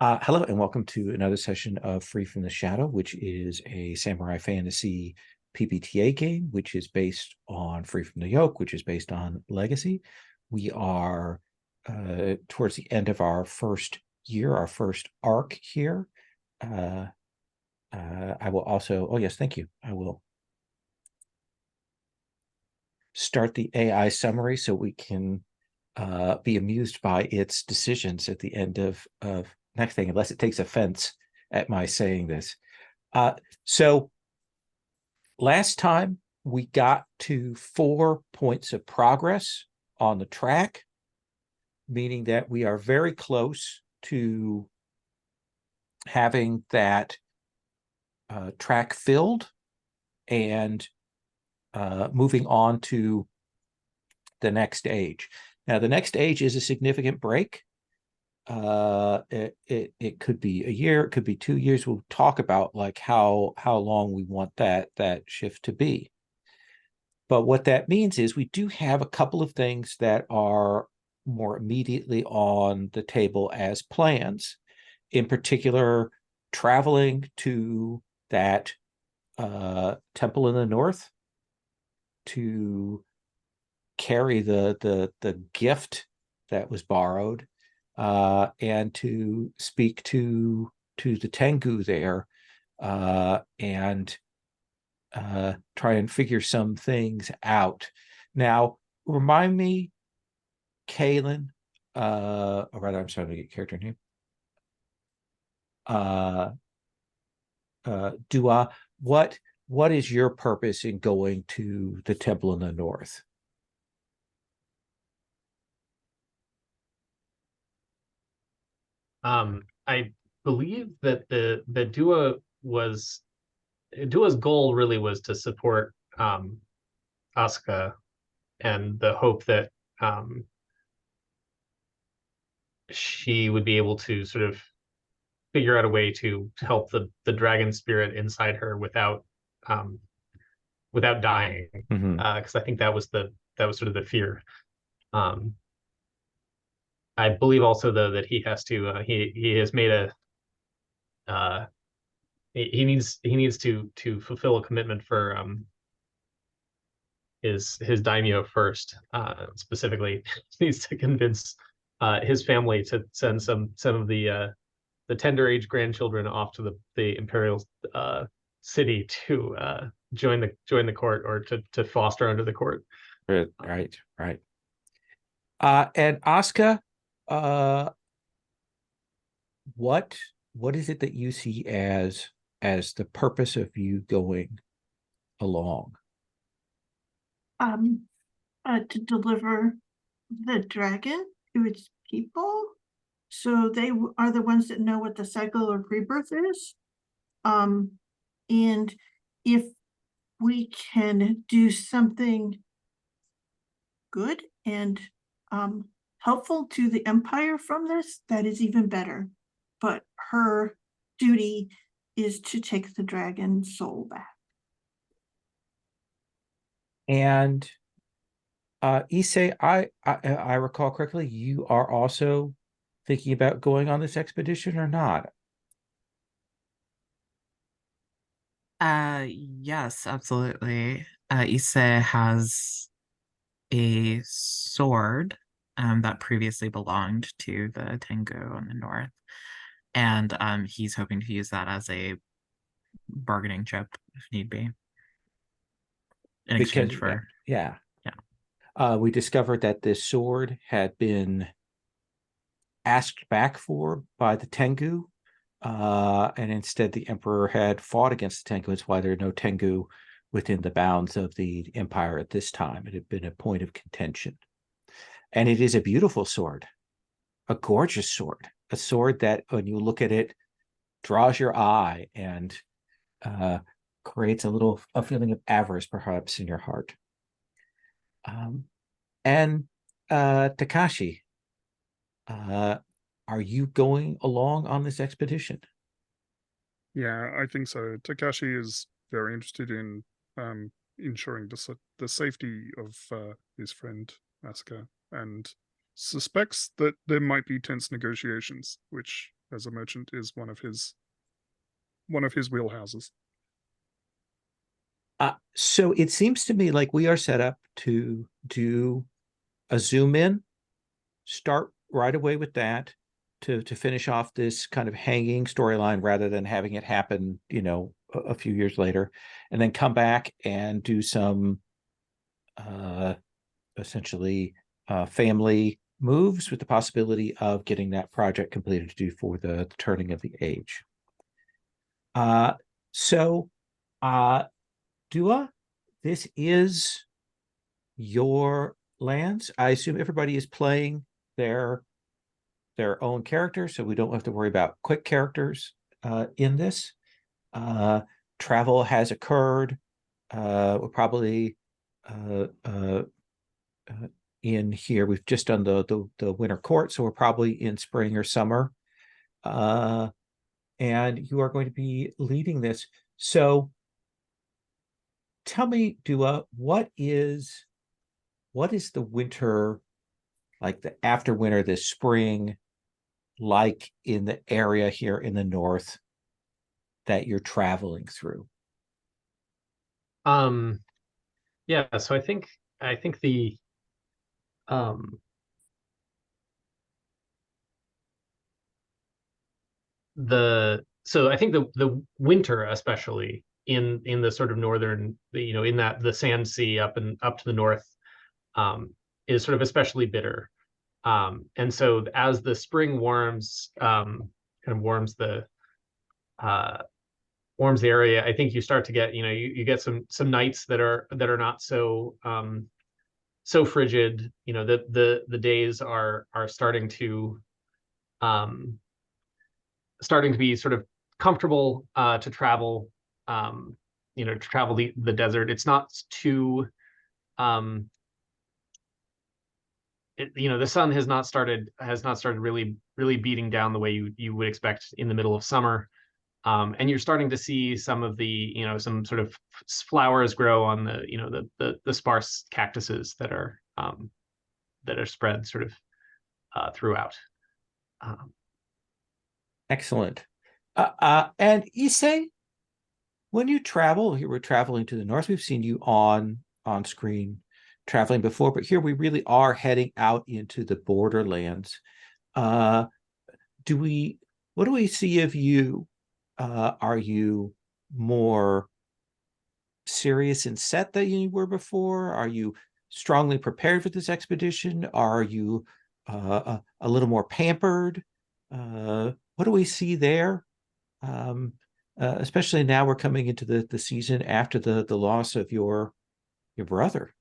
Hello and welcome to another session of Free from the Shadow, which is a samurai fantasy PBTA game, which is based on Free from the Yoke, which is based on Legacy. We are towards the end of our first year, our first arc here. I will also, oh yes, thank you. I will start the AI summary so we can be amused by its decisions at the end of next thing, unless it takes offense at my saying this. So last time we got to 4 points of progress on the track, meaning that we are very close to having that track filled and moving on to the next age. Now, the next age is a significant break. It could be a year, it could be 2 years. We'll talk about like how long we want that shift to be. But what that means is we do have a couple of things that are more immediately on the table as plans. In particular, traveling to that temple in the north to carry the gift that was borrowed, and to speak to the Tengu there, and try and figure some things out. Now, remind me, Kaylin, or rather, I'm sorry to get character name. Dua, what is your purpose in going to the temple in the north? I believe that the Dua's goal really was to support Asaka, and the hope that she would be able to sort of figure out a way to help the dragon spirit inside her without dying. Mm-hmm. Because I think that was sort of the fear. Um, I believe also though that he has to he has made a uh, he needs to fulfill a commitment for his daimyo first. Specifically, needs to convince his family to send some of the tender age grandchildren off to the imperial city to join the court, or to foster under the court. Right. And Asuka, uh, what is it that you see as the purpose of you going along? um to deliver the dragon to its people, so they are the ones that know what the cycle of rebirth is. And if we can do something good and helpful to the empire from this, that is even better. But her duty is to take the dragon's soul back. And Issei, I recall correctly, you are also thinking about going on this expedition or not? Yes, absolutely. Issei has a sword that previously belonged to the Tengu in the north, and he's hoping to use that as a bargaining chip if need be, in Because exchange for yeah. yeah. We discovered that this sword had been asked back for by the Tengu, and instead the emperor had fought against the Tengu. It's why there are no Tengu within the bounds of the empire at this time. It had been a point of contention. And it is a beautiful sword, a gorgeous sword, a sword that when you look at it, draws your eye and creates a feeling of avarice perhaps in your heart. And Takashi, are you going along on this expedition? Yeah, I think so. Takashi is very interested in ensuring the safety of his friend Asuka, and suspects that there might be tense negotiations, which as a merchant is one of his wheelhouses. So it seems to me like we are set up to do a zoom in, start right away with that to finish off this kind of hanging storyline rather than having it happen, a few years later, and then come back and do some essentially family moves with the possibility of getting that project completed to do for the turning of the age. So Dua, this is your lands. I assume everybody is playing their own character, so we don't have to worry about quick characters in this. Travel has occurred. We're probably in here. We've just done the winter court, so we're probably in spring or summer. And you are going to be leading this. So tell me, Dua, what is the winter, like the after winter, this spring, like in the area here in the north that you're traveling through? Yeah, so I think the so I think the winter, especially in the sort of northern, in that the Sand Sea up to the north, is sort of especially bitter. And so as the spring warms, kind of warms the area, I think you start to get, you get some nights that are not so so frigid. The days are starting to be sort of comfortable to travel, to travel the desert. It's not too the sun has not started really beating down the way you would expect in the middle of summer. And you're starting to see some of the, some sort of flowers grow on the sparse cactuses that are spread sort of throughout. Excellent. And Issei, when you travel, you were traveling to the north. We've seen you on screen traveling before, but here we really are heading out into the borderlands. What do we see of you? Are you more serious and set than you were before? Are you strongly prepared for this expedition? Are you a little more pampered? What do we see there? Especially now we're coming into the season after the loss of your brother.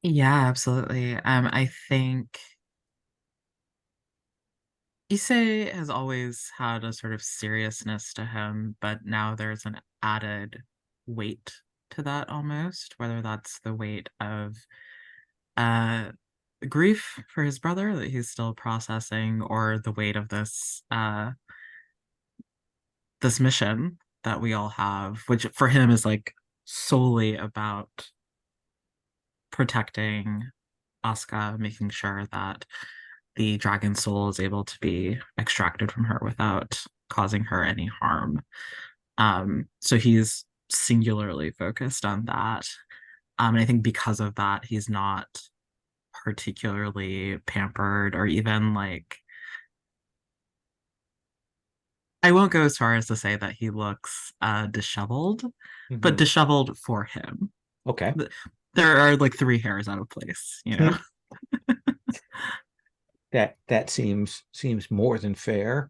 Yeah, absolutely. I think Issei has always had a sort of seriousness to him, but now there's an added weight to that almost, whether that's the weight of grief for his brother that he's still processing, or the weight of this this mission that we all have, which for him is like solely about protecting Asaka, making sure that the dragon soul is able to be extracted from her without causing her any harm. So he's singularly focused on that. And I think because of that, he's not particularly pampered, or even like, I won't go as far as to say that he looks disheveled, but disheveled for him. Okay. There are like 3 hairs out of place, That seems more than fair.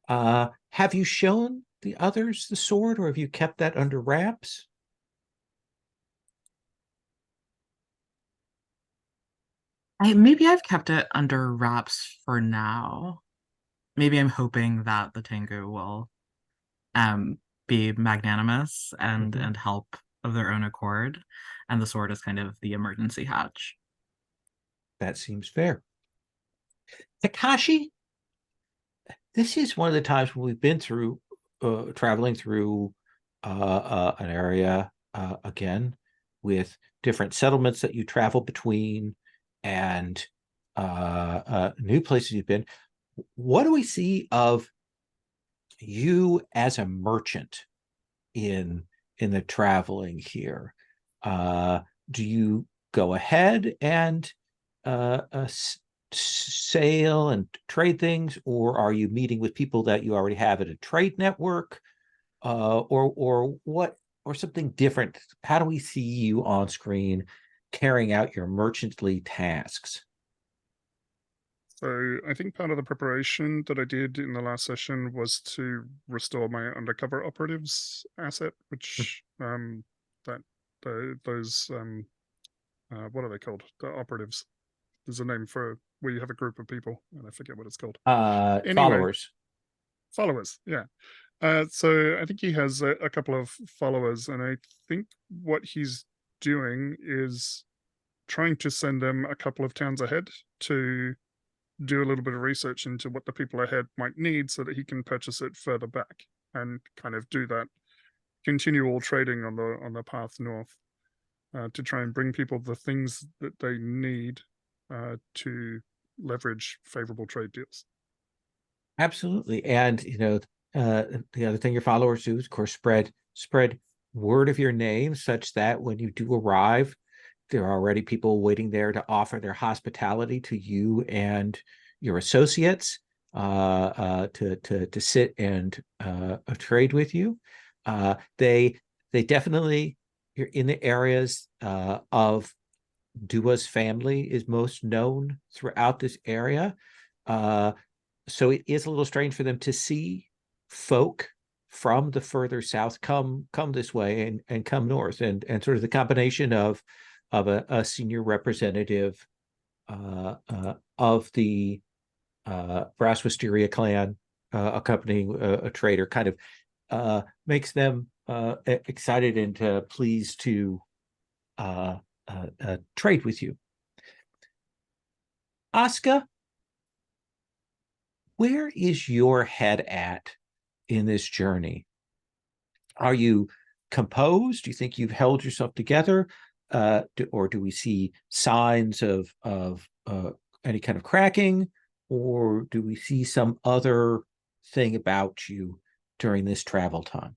Have you shown the others the sword, or have you kept that under wraps? Maybe I've kept it under wraps for now. Maybe I'm hoping that the Tengu will be magnanimous and help of their own accord, and the sword is kind of the emergency hatch. That seems fair. Takashi, this is one of the times when we've been through traveling through an area again with different settlements that you travel between, and new places you've been. What do we see of you as a merchant in the traveling here? Do you go ahead and sail and trade things, or are you meeting with people that you already have at a trade network, or what, or something different? How do we see you on screen carrying out your merchantly tasks? So I think part of the preparation that I did in the last session was to restore my undercover operatives asset, which those what are they called? The operatives. There's a name for where you have a group of people, and I forget what it's called. Anyway, followers. Yeah. So I think he has a couple of followers, and I think what he's doing is trying to send them a couple of towns ahead to do a little bit of research into what the people ahead might need so that he can purchase it further back and kind of do that continual trading on the path north, to try and bring people the things that they need to leverage favorable trade deals. Absolutely. And the other thing your followers do is, of course, spread word of your name, such that when you do arrive, there are already people waiting there to offer their hospitality to you and your associates, to sit and trade with you. They definitely, you're in the areas of Dua's family is most known throughout this area. So it is a little strange for them to see folk from the further south come this way and come north, and sort of the combination of a senior representative of the Brass Wisteria clan accompanying a trader kind of makes them excited and pleased to trade with you. Asaka, where is your head at in this journey? Are you composed? Do you think you've held yourself together? Or do we see signs of any kind of cracking? Or do we see some other thing about you during this travel time?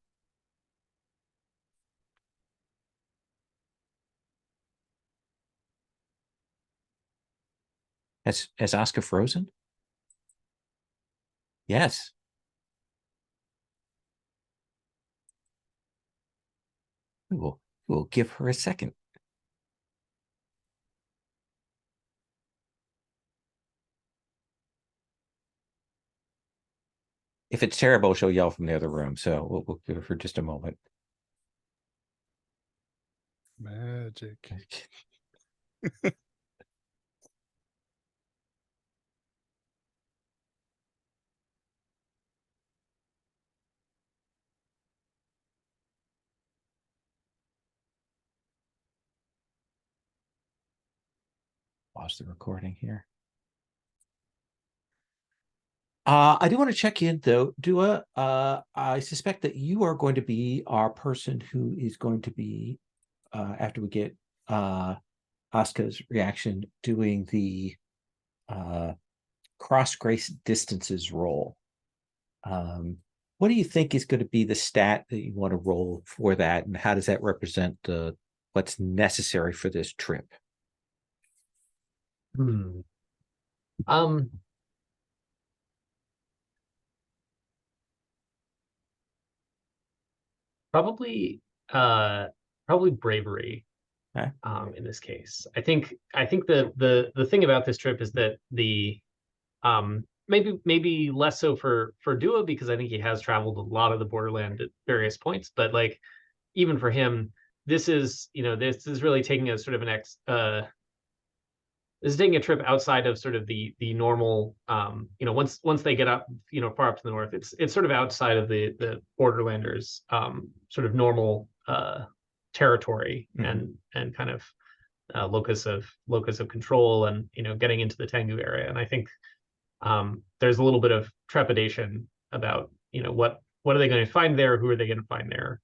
Has Asaka frozen? Yes. We'll give her a second. If it's terrible, she'll yell from the other room. So we'll give her just a moment. Magic. Pause the recording here. I do want to check in though, Dua. I suspect that you are going to be our person who is going to be, after we get Asuka's reaction, doing the cross grace distances roll. What do you think is going to be the stat that you want to roll for that, and how does that represent what's necessary for this trip? Probably bravery. Okay. In this case, I think the thing about this trip is that the maybe less so for Dua, because I think he has traveled a lot of the borderland at various points, but like even for him, this is really taking a sort of this is taking a trip outside of sort of the normal, once they get up, far up to the north, it's sort of outside of the borderlanders sort of normal territory, and kind of locus of control, and getting into the Tengu area. And I think there's a little bit of trepidation about what are they going to find there, who are they going to find there,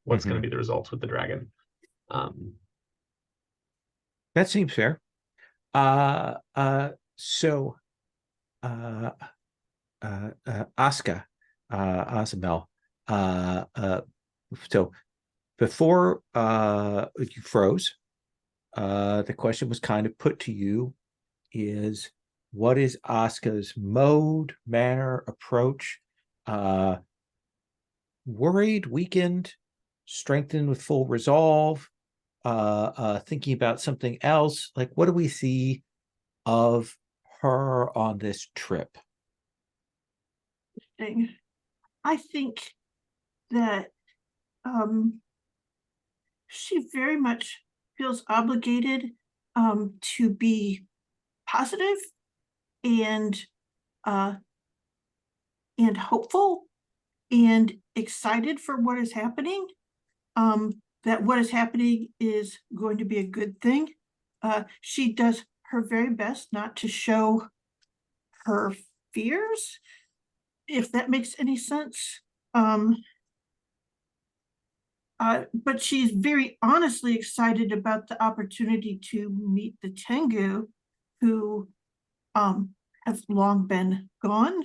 what's going to be the results with the dragon. That seems fair. So, Asaka, Azamel, so before you froze, the question was kind of put to you is, what is Asuka's mode, manner, approach? Worried, weakened, strengthened with full resolve, thinking about something else? Like, what do we see of her on this trip? I think that she very much feels obligated to be positive and hopeful and excited for what is happening. That what is happening is going to be a good thing. She does her very best not to show her fears, if that makes any sense. But she's very honestly excited about the opportunity to meet the Tengu, who have long been gone,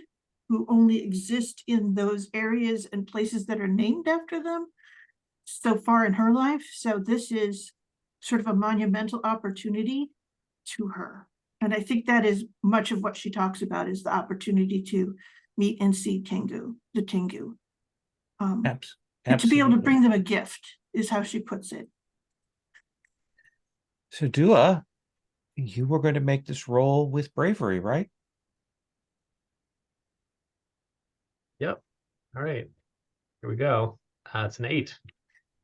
who only exist in those areas and places that are named after them so far in her life. So this is sort of a monumental opportunity to her. And I think that is much of what she talks about, is the opportunity to meet and see the Tengu. And to be able to bring them a gift is how she puts it. So Dua, you were going to make this roll with bravery, right? Yep. All right. Here we go. It's an 8.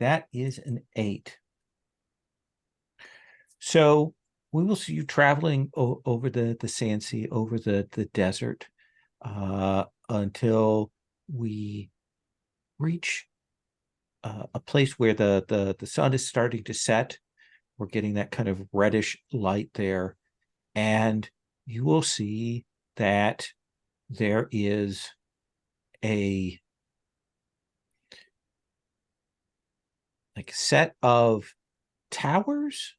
That is an 8. So we will see you traveling over the sand sea, over the desert, until we reach a place where the sun is starting to set. We're getting that kind of reddish light there, and you will see that there is a set of towers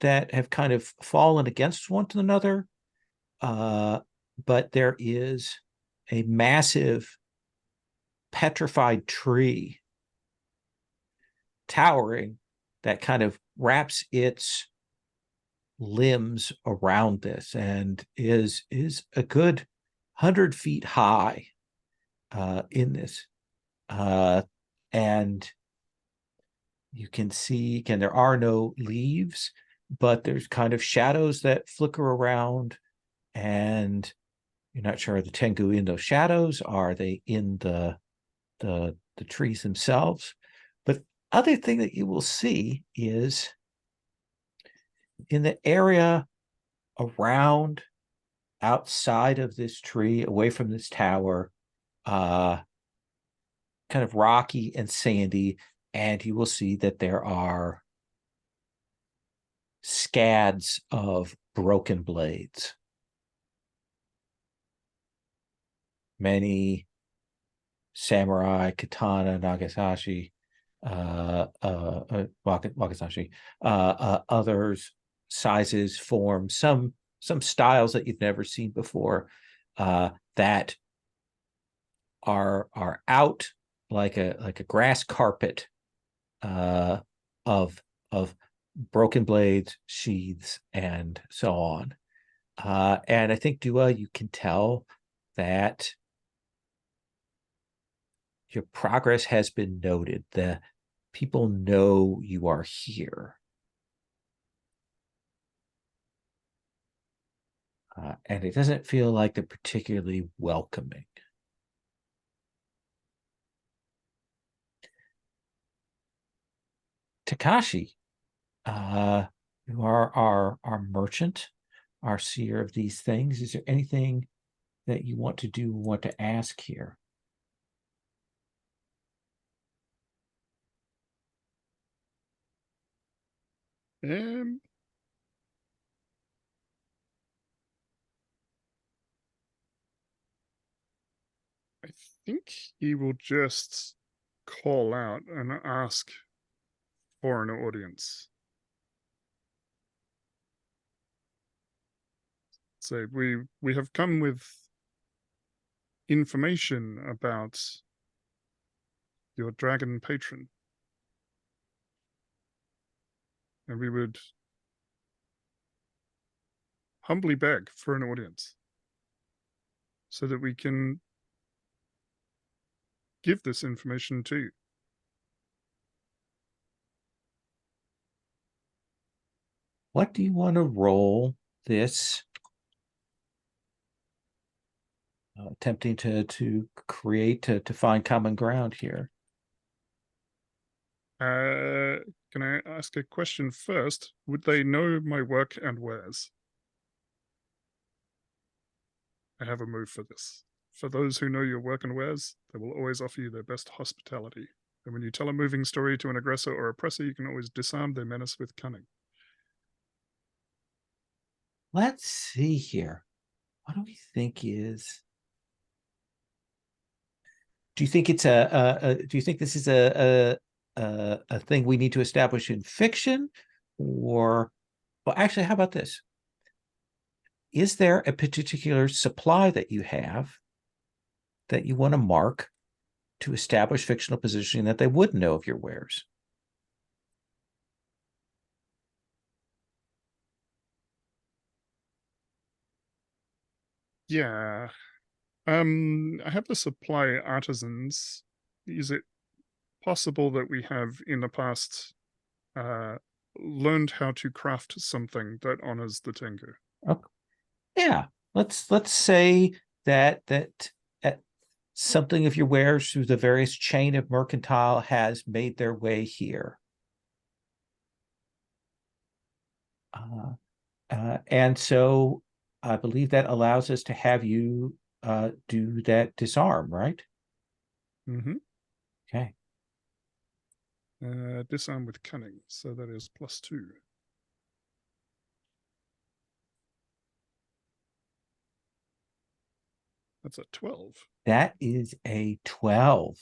that have kind of fallen against one another, but there is a massive petrified tree towering that kind of wraps its limbs around this and is a good 100 feet high in this, and you can see, there are no leaves, but there's kind of shadows that flicker around, and you're not sure, are the Tengu in those shadows? Are they in the trees themselves? But other thing that you will see is in the area around, outside of this tree, away from this tower, kind of rocky and sandy, and you will see that there are scads of broken blades. Many samurai, katana, nagasashi, wakasashi, others, sizes, forms, some styles that you've never seen before, that are out like a grass carpet of broken blades, sheaths, and so on. And I think, Dua, you can tell that your progress has been noted. The people know you are here. And it doesn't feel like they're particularly welcoming. Takashi, you are our merchant, our seer of these things. Is there anything that you want to do, want to ask here? I think he will just call out and ask for an audience. say we have come with information about your dragon patron, and we would humbly beg for an audience so that we can give this information to you. What do you want to roll this? Attempting to create to find common ground here. Can I ask a question first? Would they know my work and wares? I have a move for this. For those who know your work and wares, they will always offer you their best hospitality. And when you tell a moving story to an aggressor or oppressor, you can always disarm their menace with cunning. Let's see here. What do we think is? Do you think it's do you think this is a thing we need to establish in fiction, or? Well, actually, how about this? Is there a particular supply that you have that you want to mark to establish fictional positioning that they would know of your wares? Yeah. I have the supply artisans. Is it possible that we have in the past learned how to craft something that honors the Tengu? Okay. Yeah, let's say that something of your wares through the various chain of mercantile has made their way here. And so I believe that allows us to have you do that disarm, right? Mm-hmm. Okay. Disarm with cunning, so that is +2. That's a 12. That is a 12.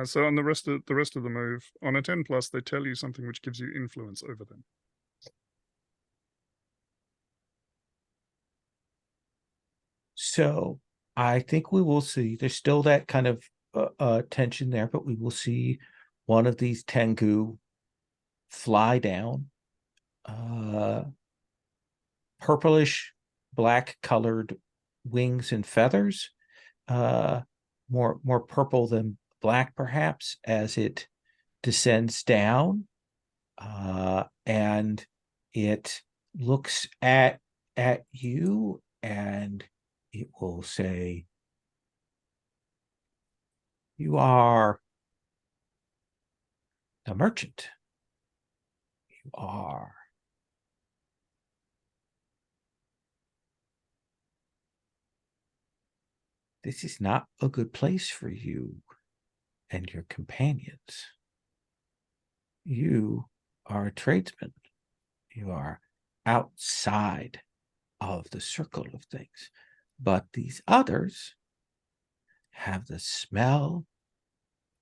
So on the rest of the move, on a 10+, they tell you something which gives you influence over them. So I think we will see, there's still that kind of tension there, but we will see one of these Tengu fly down, purplish black colored wings and feathers, more purple than black perhaps, as it descends down, and it looks at you, and it will say, "You are a merchant. You are." This is not a good place for you and your companions. You are a tradesman. You are outside of the circle of things. But these others have the smell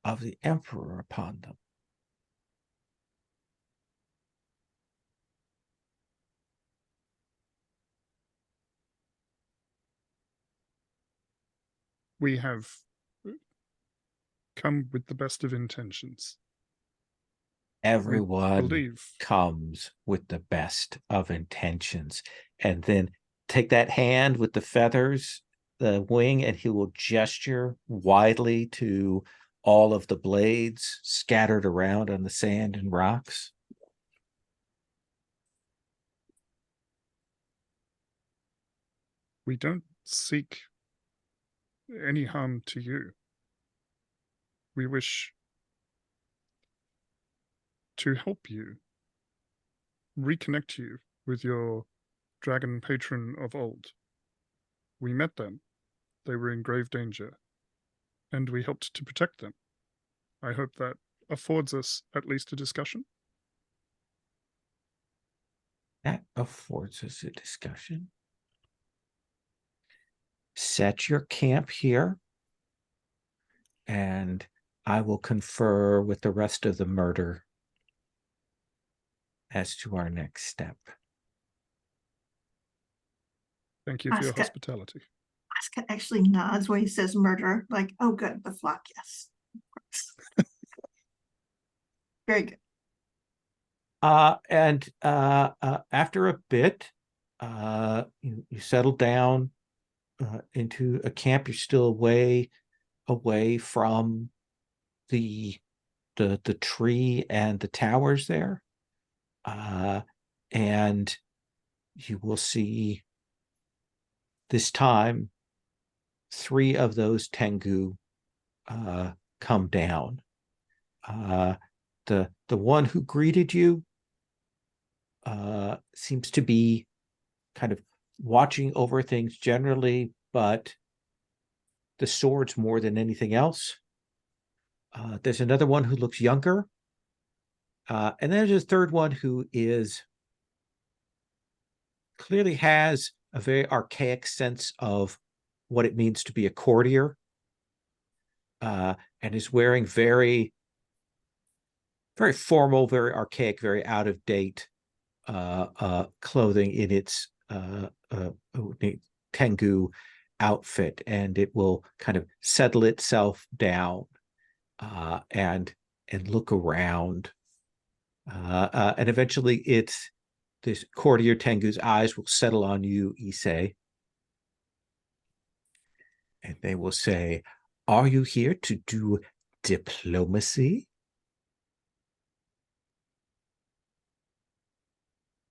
of the emperor upon them. We have come with the best of intentions. Everyone comes with the best of intentions. And then take that hand with the feathers, the wing, and he will gesture widely to all of the blades scattered around on the sand and rocks. We don't seek any harm to you. We wish to help you, reconnect you with your dragon patron of old. We met them. They were in grave danger, and we helped to protect them. I hope that affords us at least a discussion. That affords us a discussion. Set your camp here, and I will confer with the rest of the murder as to our next step. Thank you for your Asaka, hospitality. Asaka actually nods when he says murder, like, oh, good, the flock, yes. Very good. And after a bit, you settle down into a camp. You're still away from the tree and the towers there, and you will see this time 3 of those Tengu come down. The one who greeted you seems to be kind of watching over things generally, but the swords more than anything else. There's another one who looks younger. And then there's a third one who clearly has a very archaic sense of what it means to be a courtier, and is wearing very, very formal, very archaic, very out of date clothing in its Tengu outfit, and it will kind of settle itself down and look around, and eventually this courtier Tengu's eyes will settle on you, Issei, and they will say, "Are you here to do diplomacy?"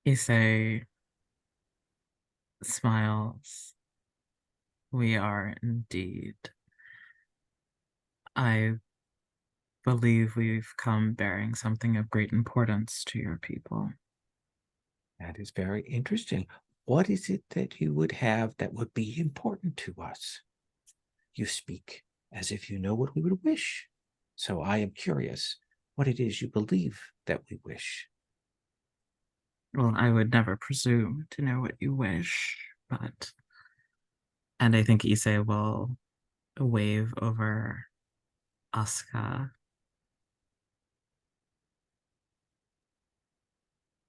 Issei smiles. We are indeed. I believe we've come bearing something of great importance to your people. That is very interesting. What is it that you would have that would be important to us? You speak as if you know what we would wish. So I am curious what it is you believe that we wish. Well, I would never presume to know what you wish, but... And I think Issei will wave over Asaka.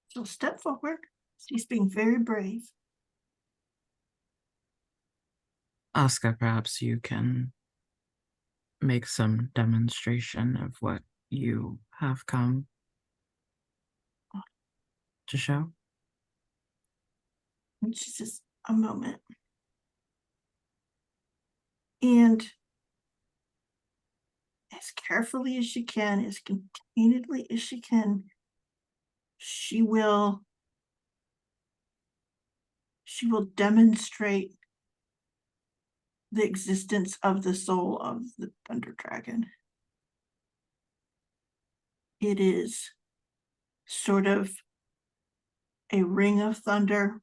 She'll step forward. She's being very brave. Asaka, perhaps you can make some demonstration of what you have come to show. And she says, a moment. And as carefully as she can, as containedly as she can, she will demonstrate the existence of the soul of the Thunder Dragon. It is sort of a ring of thunder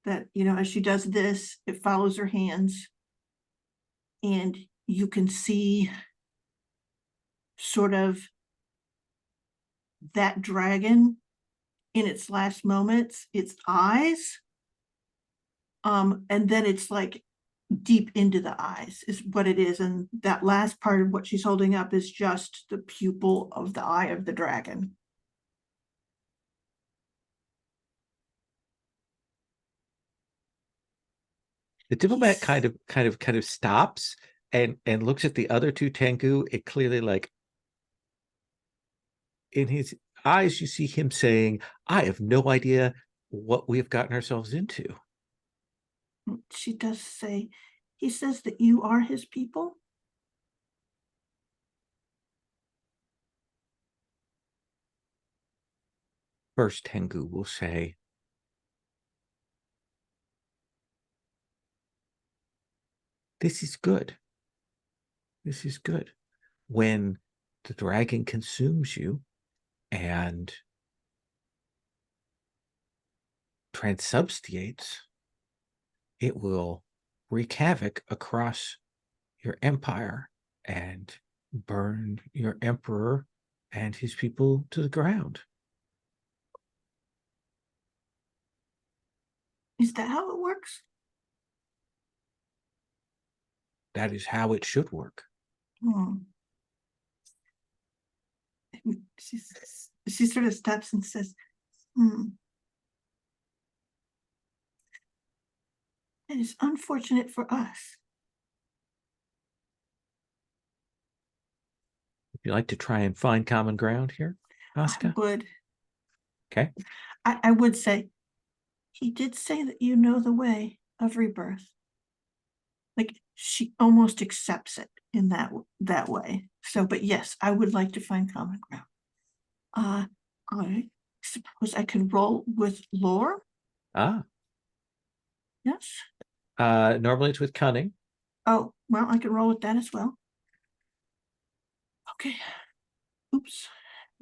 that, as she does this, it follows her hands, and you can see sort of that dragon in its last moments, its eyes, and then it's like deep into the eyes is what it is, and that last part of what she's holding up is just the pupil of the eye of the dragon. The diplomat kind of stops and looks at the other 2 Tengu. It clearly, like, in his eyes, you see him saying, "I have no idea what we have gotten ourselves into." She does say, he says that you are his people. First Tengu will say, "This is good. This is good. When the dragon consumes you and transubstantiates, it will wreak havoc across your empire and burn your emperor and his people to the ground." Is that how it works? That is how it should work. She sort of stops and says, It is unfortunate for us. Would you like to try and find common ground here, Asaka? I would. Okay. I would say, he did say that you know the way of rebirth. Like, she almost accepts it in that way. So, but yes, I would like to find common ground. I suppose I could roll with lore. Ah. Yes. Normally it's with cunning. Oh, well, I can roll with that as well. Okay. Oops.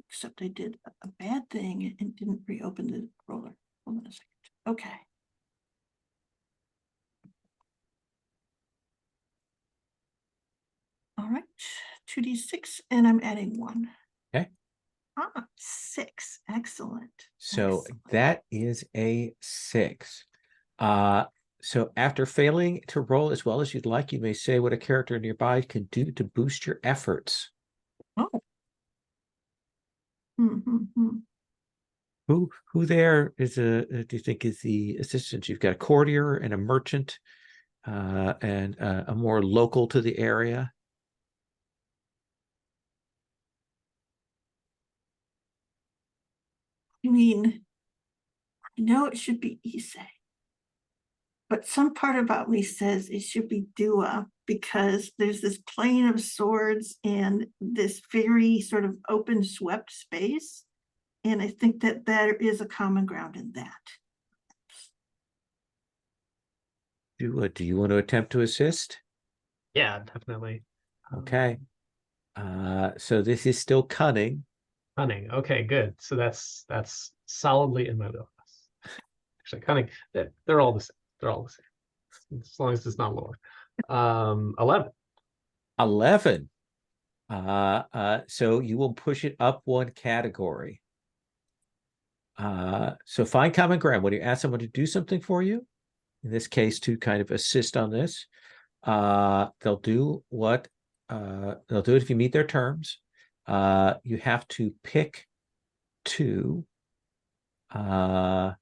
Except I did a bad thing and didn't reopen the roller. Hold on a second. Okay. All right. 2d6, and I'm adding 1. Okay. 6. Excellent. So Excellent. that is a 6. So after failing to roll as well as you'd like, you may say what a character nearby can do to boost your efforts. Oh. Who there is do you think is the assistant? You've got a courtier and a merchant, and a more local to the area. I mean, I know it should be Issei, but some part about me says it should be Dua, because there's this plane of swords and this very sort of open swept space. And I think that there is a common ground in that. Do you want to attempt to assist? Yeah, definitely. Okay. So this is still cunning. Cunning. Okay, good. So that's solidly in my wheelhouse. Actually, cunning. They're all the same. They're all the same. As long as it's not lower. 11. 11. So you will push it up 1 category. So find common ground. When you ask someone to do something for you, in this case, to kind of assist on this, they'll do it if you meet their terms. You have to pick 2. The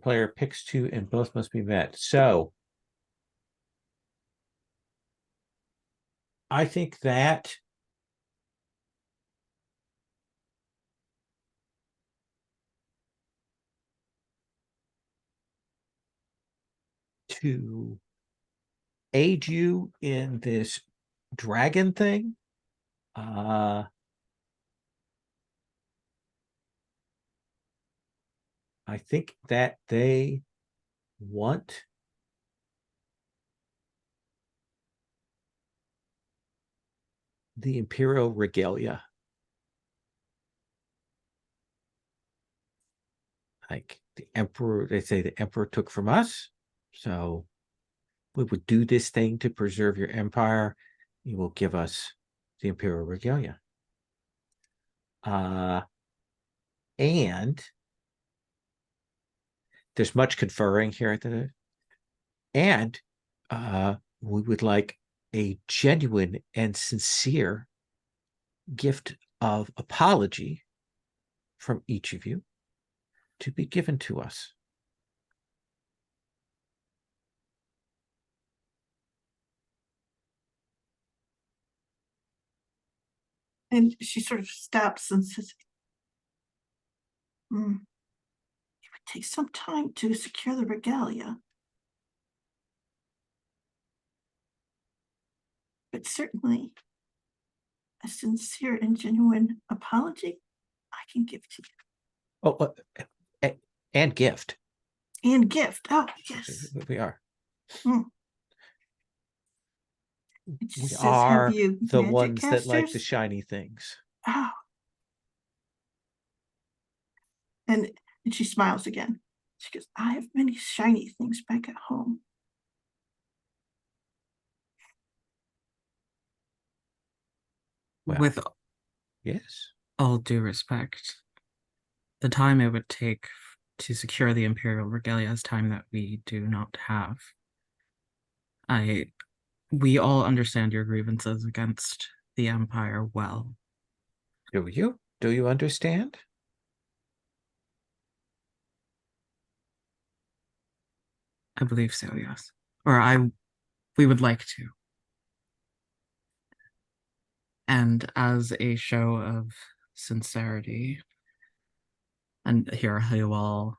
player picks 2 and both must be met. So I think that to aid you in this dragon thing, I think that they want the Imperial regalia. Like the Emperor, they say the Emperor took from us. So we would do this thing to preserve your empire. You will give us the Imperial regalia. And there's much conferring here at the, and we would like a genuine and sincere gift of apology from each of you to be given to us. And she sort of stops and says, it would take some time to secure the regalia. But certainly a sincere and genuine apology I can give to you. Oh, and gift. And gift. Oh, yes. We are. We are the ones that like the shiny things. Oh. And she smiles again. She goes, I have many shiny things back at home. Well, with yes, all due respect, the time it would take to secure the Imperial regalia is time that we do not have. We all understand your grievances against the Empire well. Do you? Do you understand? I believe so, yes. We would like to. And as a show of sincerity, and here he will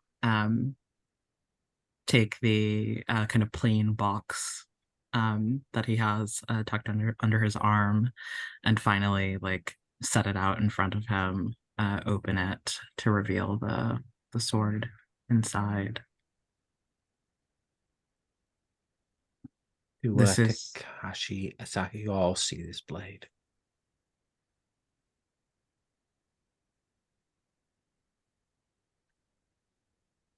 take the kind of plain box that he has tucked under his arm, and finally like set it out in front of him, open it to reveal the sword inside. To This is Takashi Asaka, you all see this blade.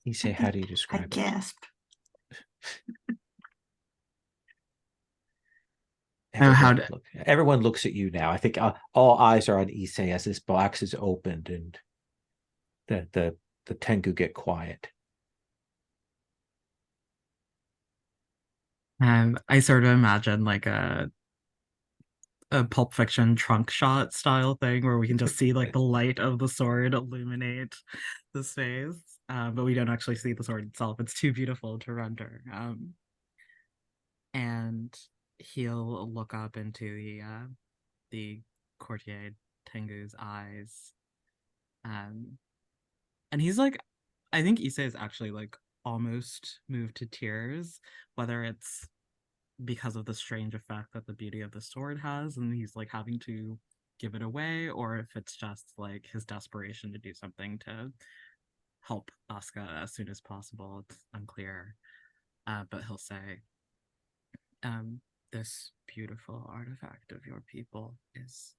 You say, how do you I describe it? gasped. Everyone looks at you now. I think all eyes are on Issei as this box is opened and the Tengu get quiet. I sort of imagine like a Pulp Fiction trunk shot style thing where we can just see like the light of the sword illuminate the space, but we don't actually see the sword itself. It's too beautiful to render. And he'll look up into the courtier Tengu's eyes, and he's like, I think Issei is actually like almost moved to tears, whether it's because of the strange effect that the beauty of the sword has and he's like having to give it away, or if it's just like his desperation to do something to help Asuka as soon as possible. It's unclear, but he'll say, this beautiful artifact of your people is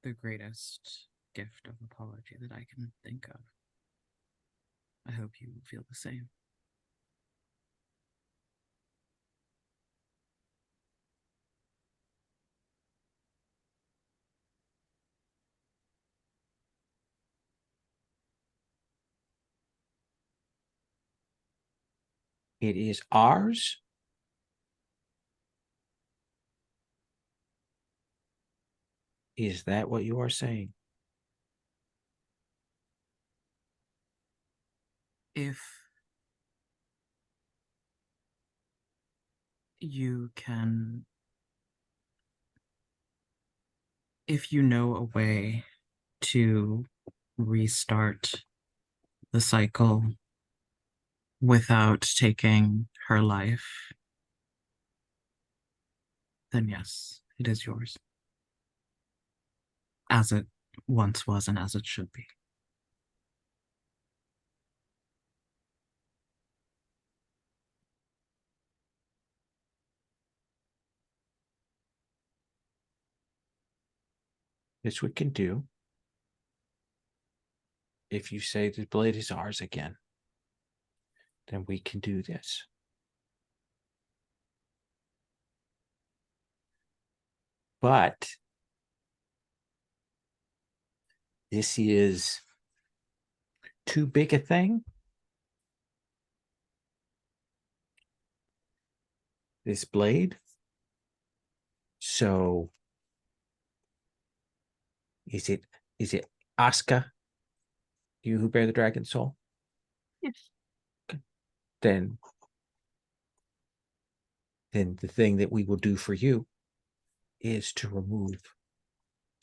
the greatest gift of apology that I can think of. I hope you feel the same. It is ours. Is that what you are saying? If you can, if you know a way to restart the cycle without taking her life, then yes, it is yours. As it once was and as it should be. This we can do. If you say the blade is ours again, then we can do this. But this is too big a thing. This blade. So is it Asuka, you who bear the dragon soul? Yes. Okay. Then the thing that we will do for you is to remove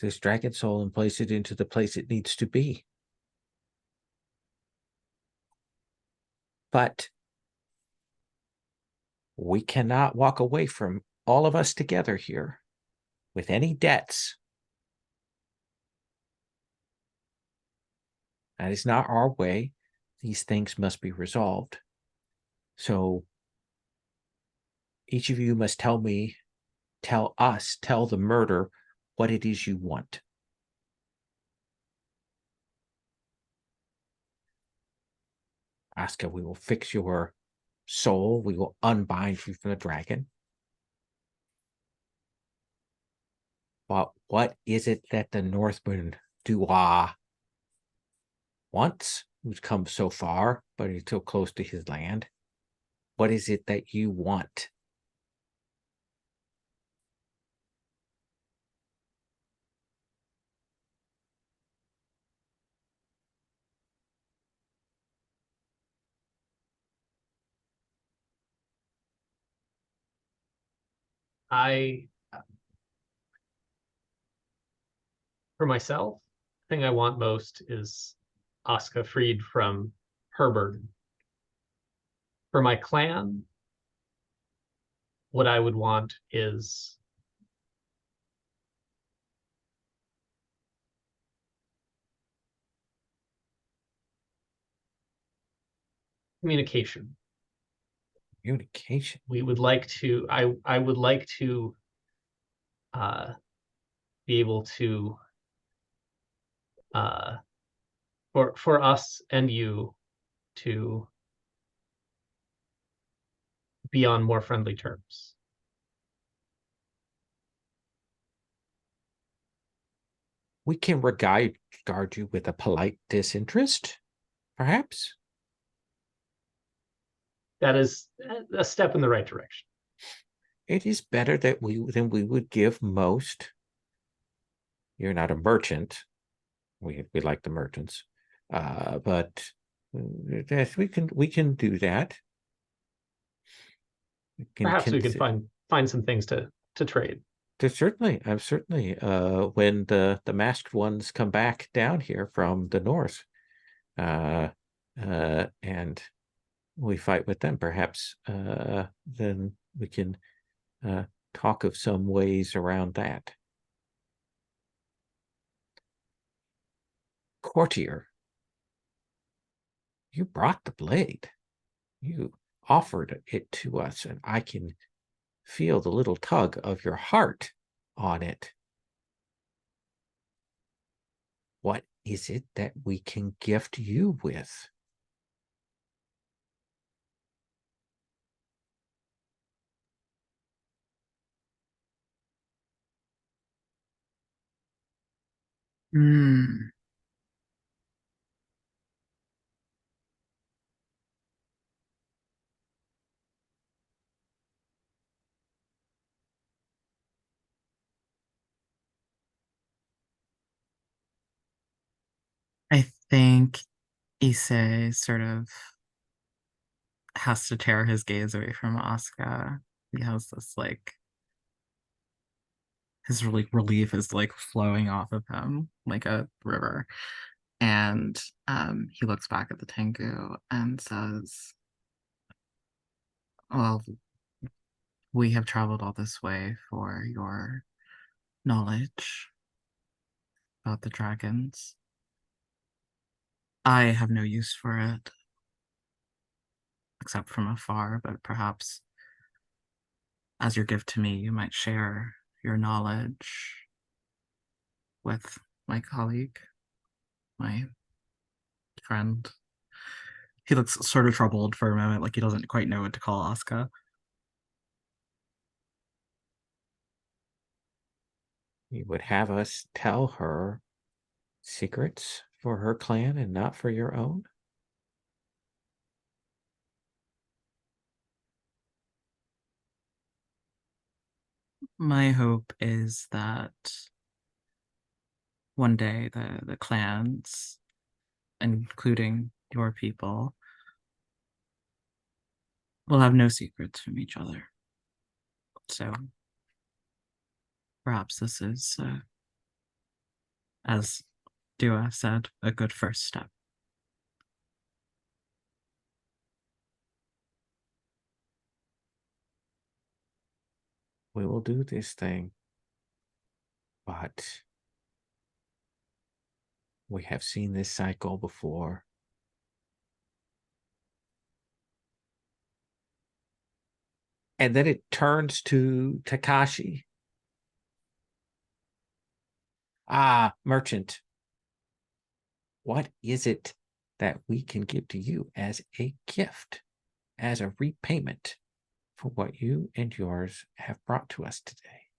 this dragon soul and place it into the place it needs to be. But we cannot walk away from all of us together here with any debts. That is not our way. These things must be resolved. So each of you must tell the murder what it is you want. Asuka, we will fix your soul. We will unbind you from the dragon. But what is it that the Northman Dua wants, who's come so far, but he's so close to his land? What is it that you want? For myself, the thing I want most is Asaka freed from her burden. For my clan, what I would want is communication. Communication. We would like to, I would like to be able to for us and you to be on more friendly terms. We can regard you with a polite disinterest, perhaps. That is a step in the right direction. It is better that than we would give most. You're not a merchant. We like the merchants, but yes, we can do that. Perhaps we could find some things to trade. Certainly, when the masked ones come back down here from the north, and we fight with them, perhaps then we can talk of some ways around that. Courtier, you brought the blade. You offered it to us, and I can feel the little tug of your heart on it. What is it that we can gift you with? I think Issei sort of has to tear his gaze away from Asuka. He has this like his relief is like flowing off of him like a river. And he looks back at the Tengu and says, well, we have traveled all this way for your knowledge about the dragons. I have no use for it, except from afar, but perhaps as your gift to me, you might share your knowledge with my colleague, my friend. He looks sort of troubled for a moment, like he doesn't quite know what to call Asuka. You would have us tell her secrets for her clan and not for your own? My hope is that one day the clans, including your people, will have no secrets from each other. So perhaps this is, as Dua said, a good first step. We will do this thing, but we have seen this cycle before. And then it turns to Takashi. Ah, merchant. What is it that we can give to you as a gift, as a repayment for what you and yours have brought to us today?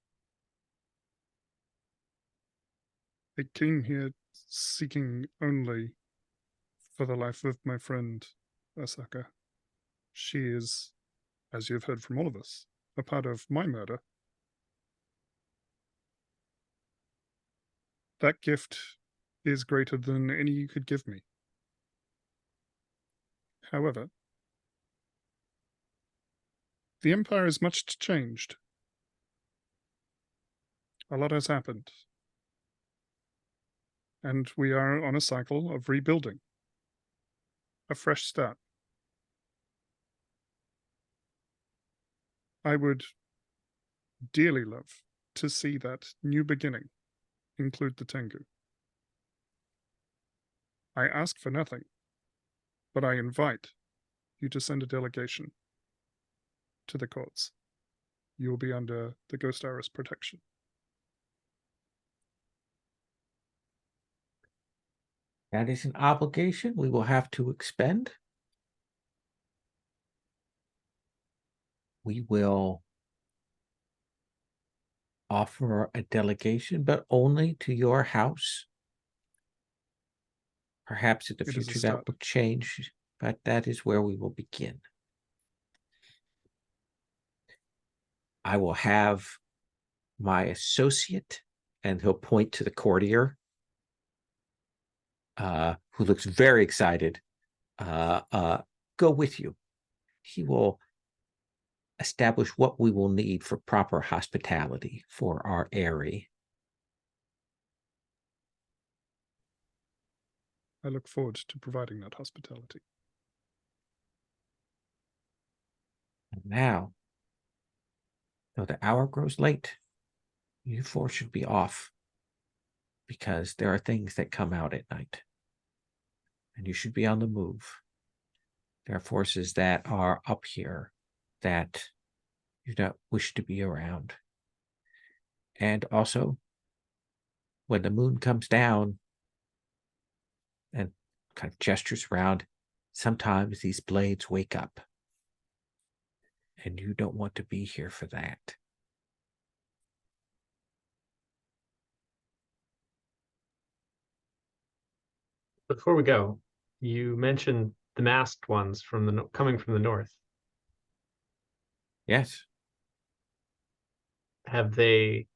I came here seeking only for the life of my friend, Asaka. She is, as you've heard from all of us, a part of my murder. That gift is greater than any you could give me. However, the Empire is much changed. A lot has happened. And we are on a cycle of rebuilding. A fresh start. I would dearly love to see that new beginning include the Tengu. I ask for nothing, but I invite you to send a delegation to the courts. You will be under the Ghost Iris protection. That is an obligation we will have to expend. We will offer a delegation, but only to your house. Perhaps in the future that will change, but that is where we will begin. I will have my associate, and he'll point to the courtier, who looks very excited, go with you. He will establish what we will need for proper hospitality for our Aerie. I look forward to providing that hospitality. And now, though the hour grows late, you four should be off, because there are things that come out at night, and you should be on the move. There are forces that are up here that you don't wish to be around. And also, when the moon comes down and kind of gestures around, sometimes these blades wake up. And you don't want to be here for that. Before we go, you mentioned the masked ones from the coming from the north. Yes. Have they?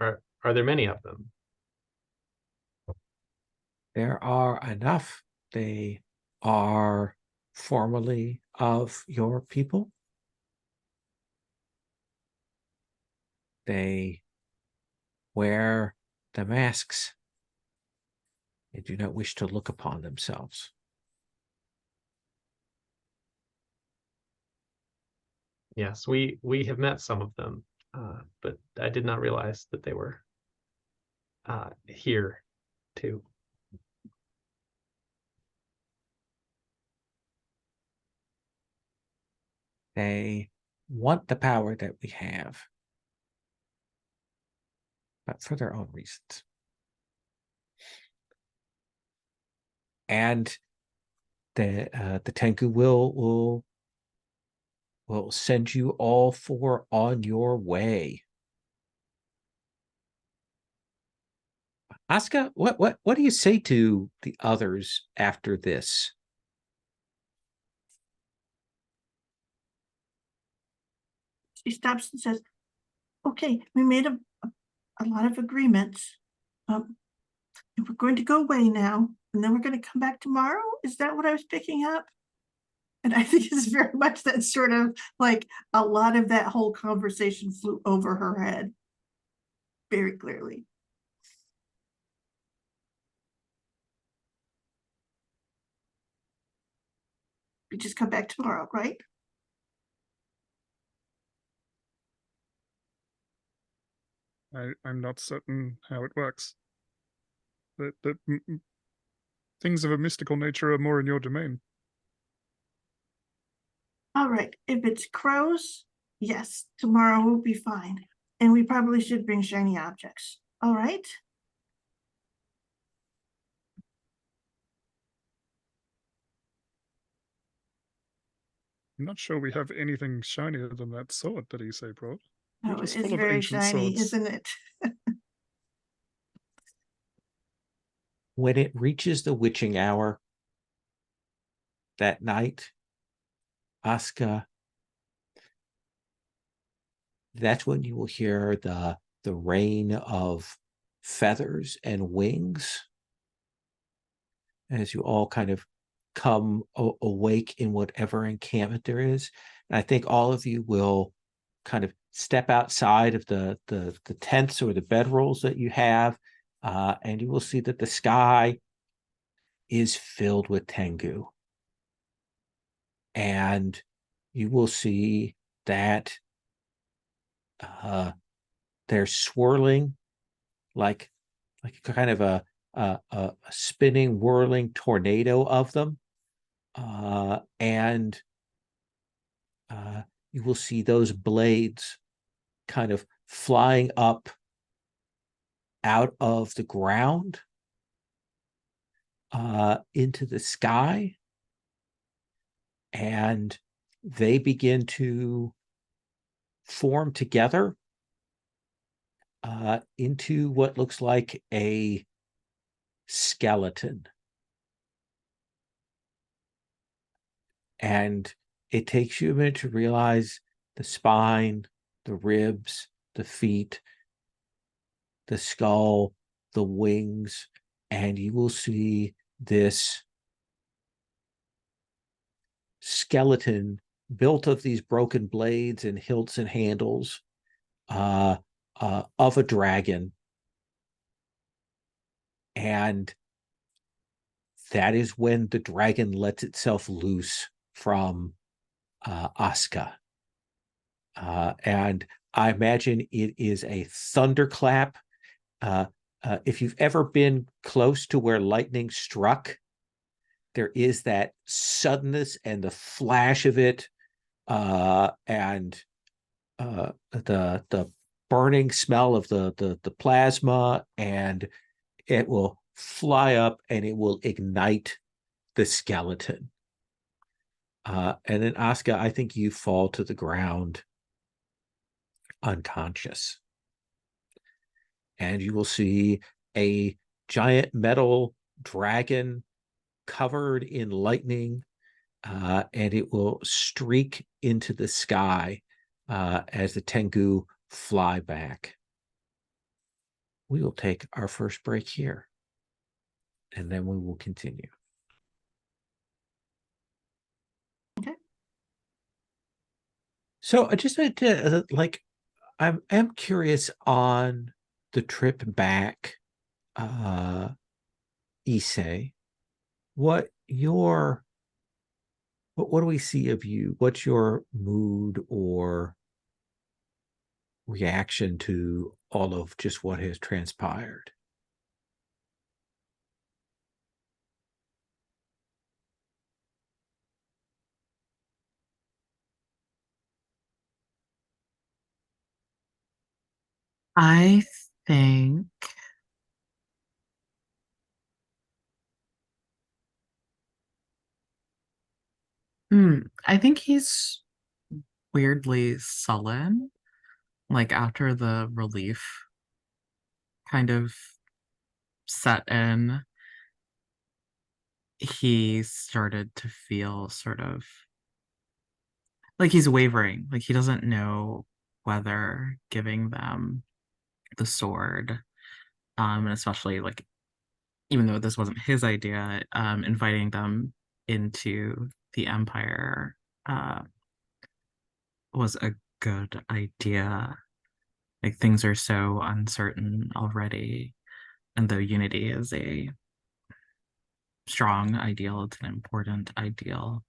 Are there many of them? There are enough. They are formerly of your people. They wear the masks. They do not wish to look upon themselves. Yes, we have met some of them, but I did not realize that they were here too. They want the power that we have, but for their own reasons. And the Tengu will send you all four on your way. Asaka, what do you say to the others after this? She stops and says, okay, we made a lot of agreements. And we're going to go away now, and then we're going to come back tomorrow. Is that what I was picking up? And I think it's very much that sort of like a lot of that whole conversation flew over her head very clearly. We just come back tomorrow, right? I'm not certain how it works. The things of a mystical nature are more in your domain. All right, if it's crows, yes, tomorrow will be fine. And we probably should bring shiny objects. All right? I'm not sure we have anything shinier than that sword that Issei brought. Oh, it's very shiny, isn't it? When it reaches the witching hour that night, Asaka, that's when you will hear the rain of feathers and wings as you all kind of come awake in whatever encampment there is. And I think all of you will kind of step outside of the tents or the bedrolls that you have, and you will see that the sky is filled with Tengu. And you will see that they're swirling like kind of a spinning, whirling tornado of them. And you will see those blades kind of flying up out of the ground into the sky. And they begin to form together into what looks like a skeleton. And it takes you a minute to realize the spine, the ribs, the feet, the skull, the wings, and you will see this skeleton built of these broken blades and hilts and handles of a dragon. And that is when the dragon lets itself loose from Asaka. And I imagine it is a thunderclap. If you've ever been close to where lightning struck, there is that suddenness and the flash of it, and the burning smell of the plasma, and it will fly up and it will ignite the skeleton. And then Asaka, I think you fall to the ground unconscious. And you will see a giant metal dragon covered in lightning, and it will streak into the sky as the Tengu fly back. We will take our first break here, and then we will continue. Okay. So I just wanted to, I'm curious on the trip back, Issei, what do we see of you? What's your mood or reaction to all of just what has transpired? I think I think he's weirdly sullen, like after the relief kind of set in, he started to feel sort of like he's wavering, like he doesn't know whether giving them the sword, and especially like even though this wasn't his idea, inviting them into the Empire was a good idea. Like things are so uncertain already, and though unity is a strong ideal, it's an important ideal,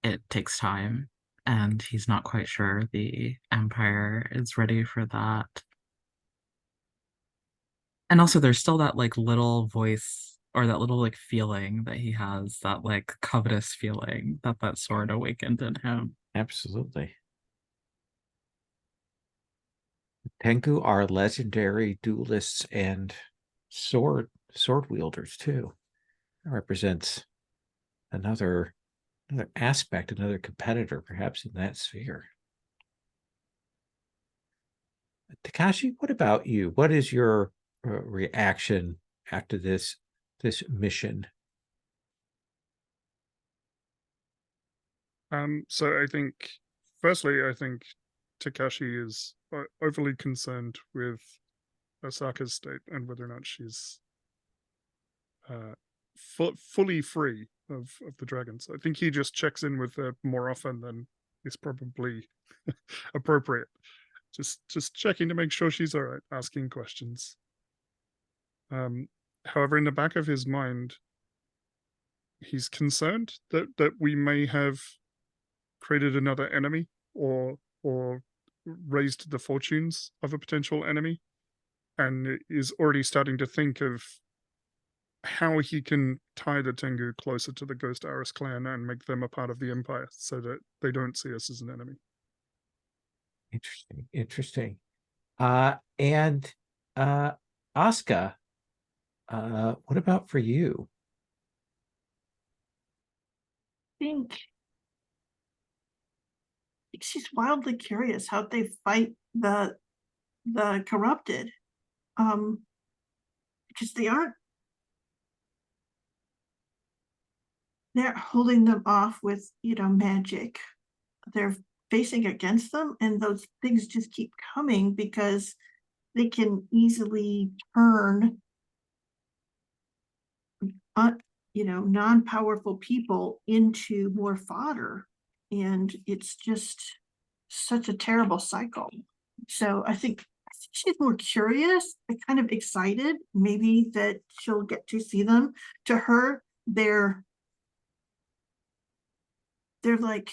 it takes time, and he's not quite sure the Empire is ready for that. And also there's still that like little voice or that little like feeling that he has, that like covetous feeling that sword awakened in him. Absolutely. Tengu are legendary duelists and sword wielders too. That represents another aspect, another competitor, perhaps in that sphere. Takashi, what about you? What is your reaction after this mission? So I think, firstly, I think Takashi is overly concerned with Asaka's state and whether or not she's fully free of the dragons. I think he just checks in with her more often than is probably appropriate. Just checking to make sure she's all right, asking questions. However, in the back of his mind, he's concerned that we may have created another enemy or raised the fortunes of a potential enemy, and is already starting to think of how he can tie the Tengu closer to the Ghost Aris clan and make them a part of the Empire so that they don't see us as an enemy. Interesting. And Asaka, what about for you? I think she's wildly curious how they fight the corrupted. Because they're holding them off with, magic. They're facing against them, and those things just keep coming because they can easily turn non-powerful people into more fodder, and it's just such a terrible cycle. So I think she's more curious and kind of excited, maybe that she'll get to see them. To her, they're like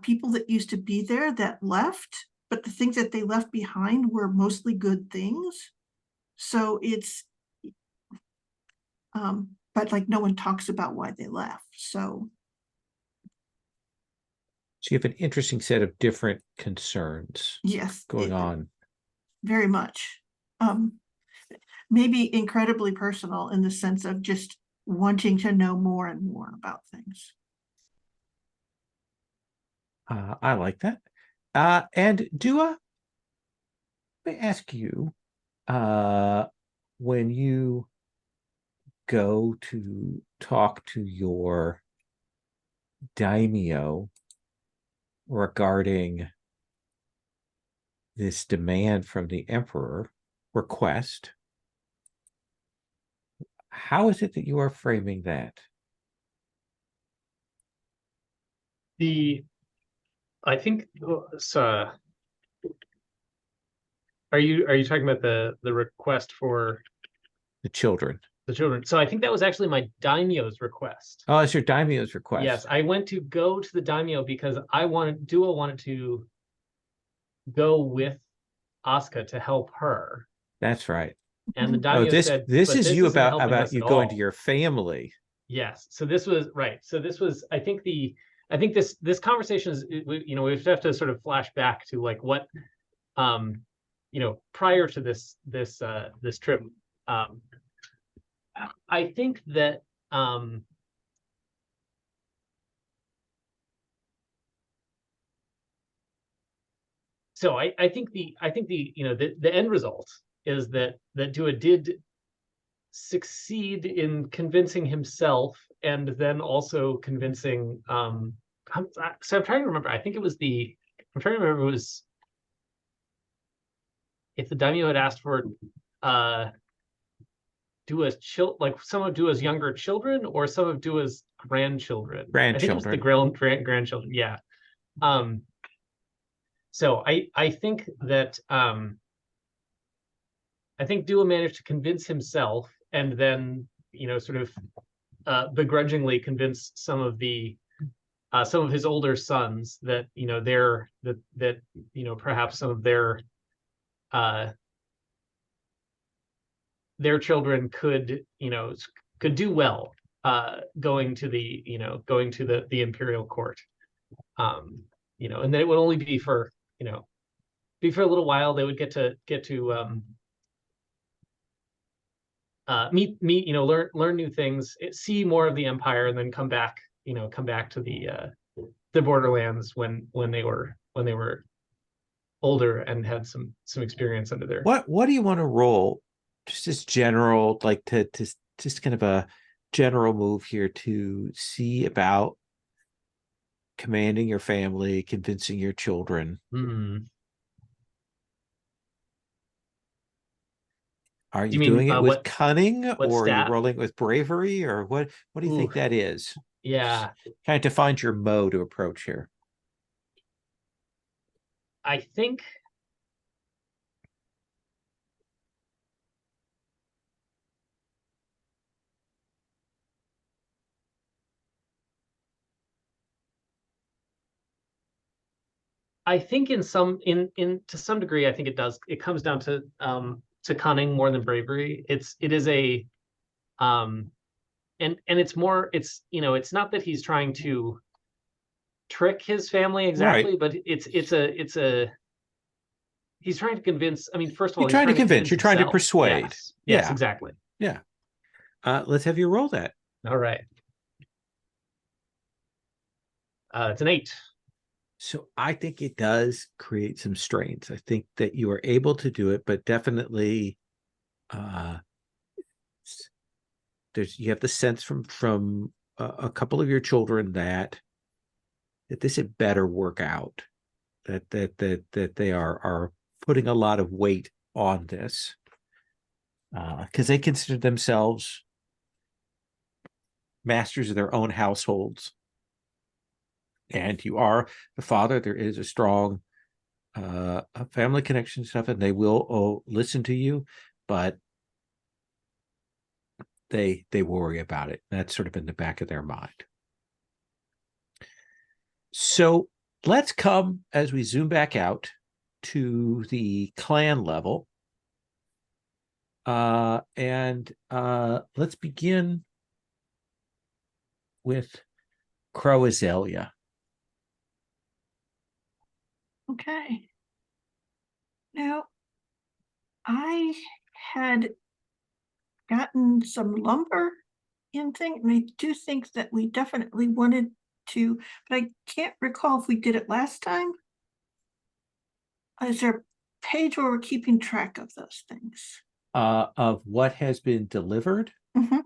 people that used to be there that left, but the things that they left behind were mostly good things. So it's but like no one talks about why they left. So you have an interesting set of different concerns going on. Very much. Maybe incredibly personal in the sense of just wanting to know more and more about things. I like that. And Dua, let me ask you, when you go to talk to your daimyo regarding this demand from the emperor request, how is it that you are framing that? I think so. Are you talking about the request for the children? The children. So I think that was actually my daimyo's request. Oh, it's your daimyo's request. Yes, I went to go to the daimyo because Dua wanted to go with Asaka to help her. That's right. And the daimyo said, this is you about you going to your family. Yes. So this was right. So this was, I think this conversation is, we have to sort of flash back to like what, prior to this trip. I think that so I think the end result is that Dua did succeed in convincing himself and then also convincing so I'm trying to remember. I think it was I'm trying to remember if it was if the daimyo had asked for Dua's like some of Dua's younger children or some of Dua's grandchildren. I think it was the grandchildren. Yeah. So I think that I think Dua managed to convince himself and then sort of begrudgingly convince some of his older sons that perhaps some of their children could do well going to the imperial court, and then it would only be for a little while. They would get to meet learn new things, see more of the empire, and then come back to the borderlands when they were older and had some experience under their. What do you want to roll? Just as general, like to just kind of a general move here to see about commanding your family, convincing your children. Are you doing it with cunning, or are you rolling with bravery, or what do you think that is? Yeah. Kind of defines your mode to approach here. I think in some to some degree, I think it comes down to cunning more than bravery. It is a and it's more, it's it's not that he's trying to trick his family exactly, Right. but it's a he's trying to convince. I mean, first of all, You're trying to convince. You're trying to himself. persuade. Yes, Yeah. exactly. Yeah. Let's have you roll that. All right. It's an 8. So I think it does create some strains. I think that you are able to do it, but definitely you have the sense from a couple of your children that this had better work out, that they are putting a lot of weight on this because they consider themselves masters of their own households. And you are the father. There is a strong family connection stuff, and they will listen to you, but they worry about it. That's sort of in the back of their mind. So let's come, as we zoom back out, to the clan level. And let's begin with Crow Azalea. Okay. Now, I had gotten some lumber in thing, and I do think that we definitely wanted to, but I can't recall if we did it last time. Is there a page where we're keeping track of those things? Of what has been delivered? Mm-hmm.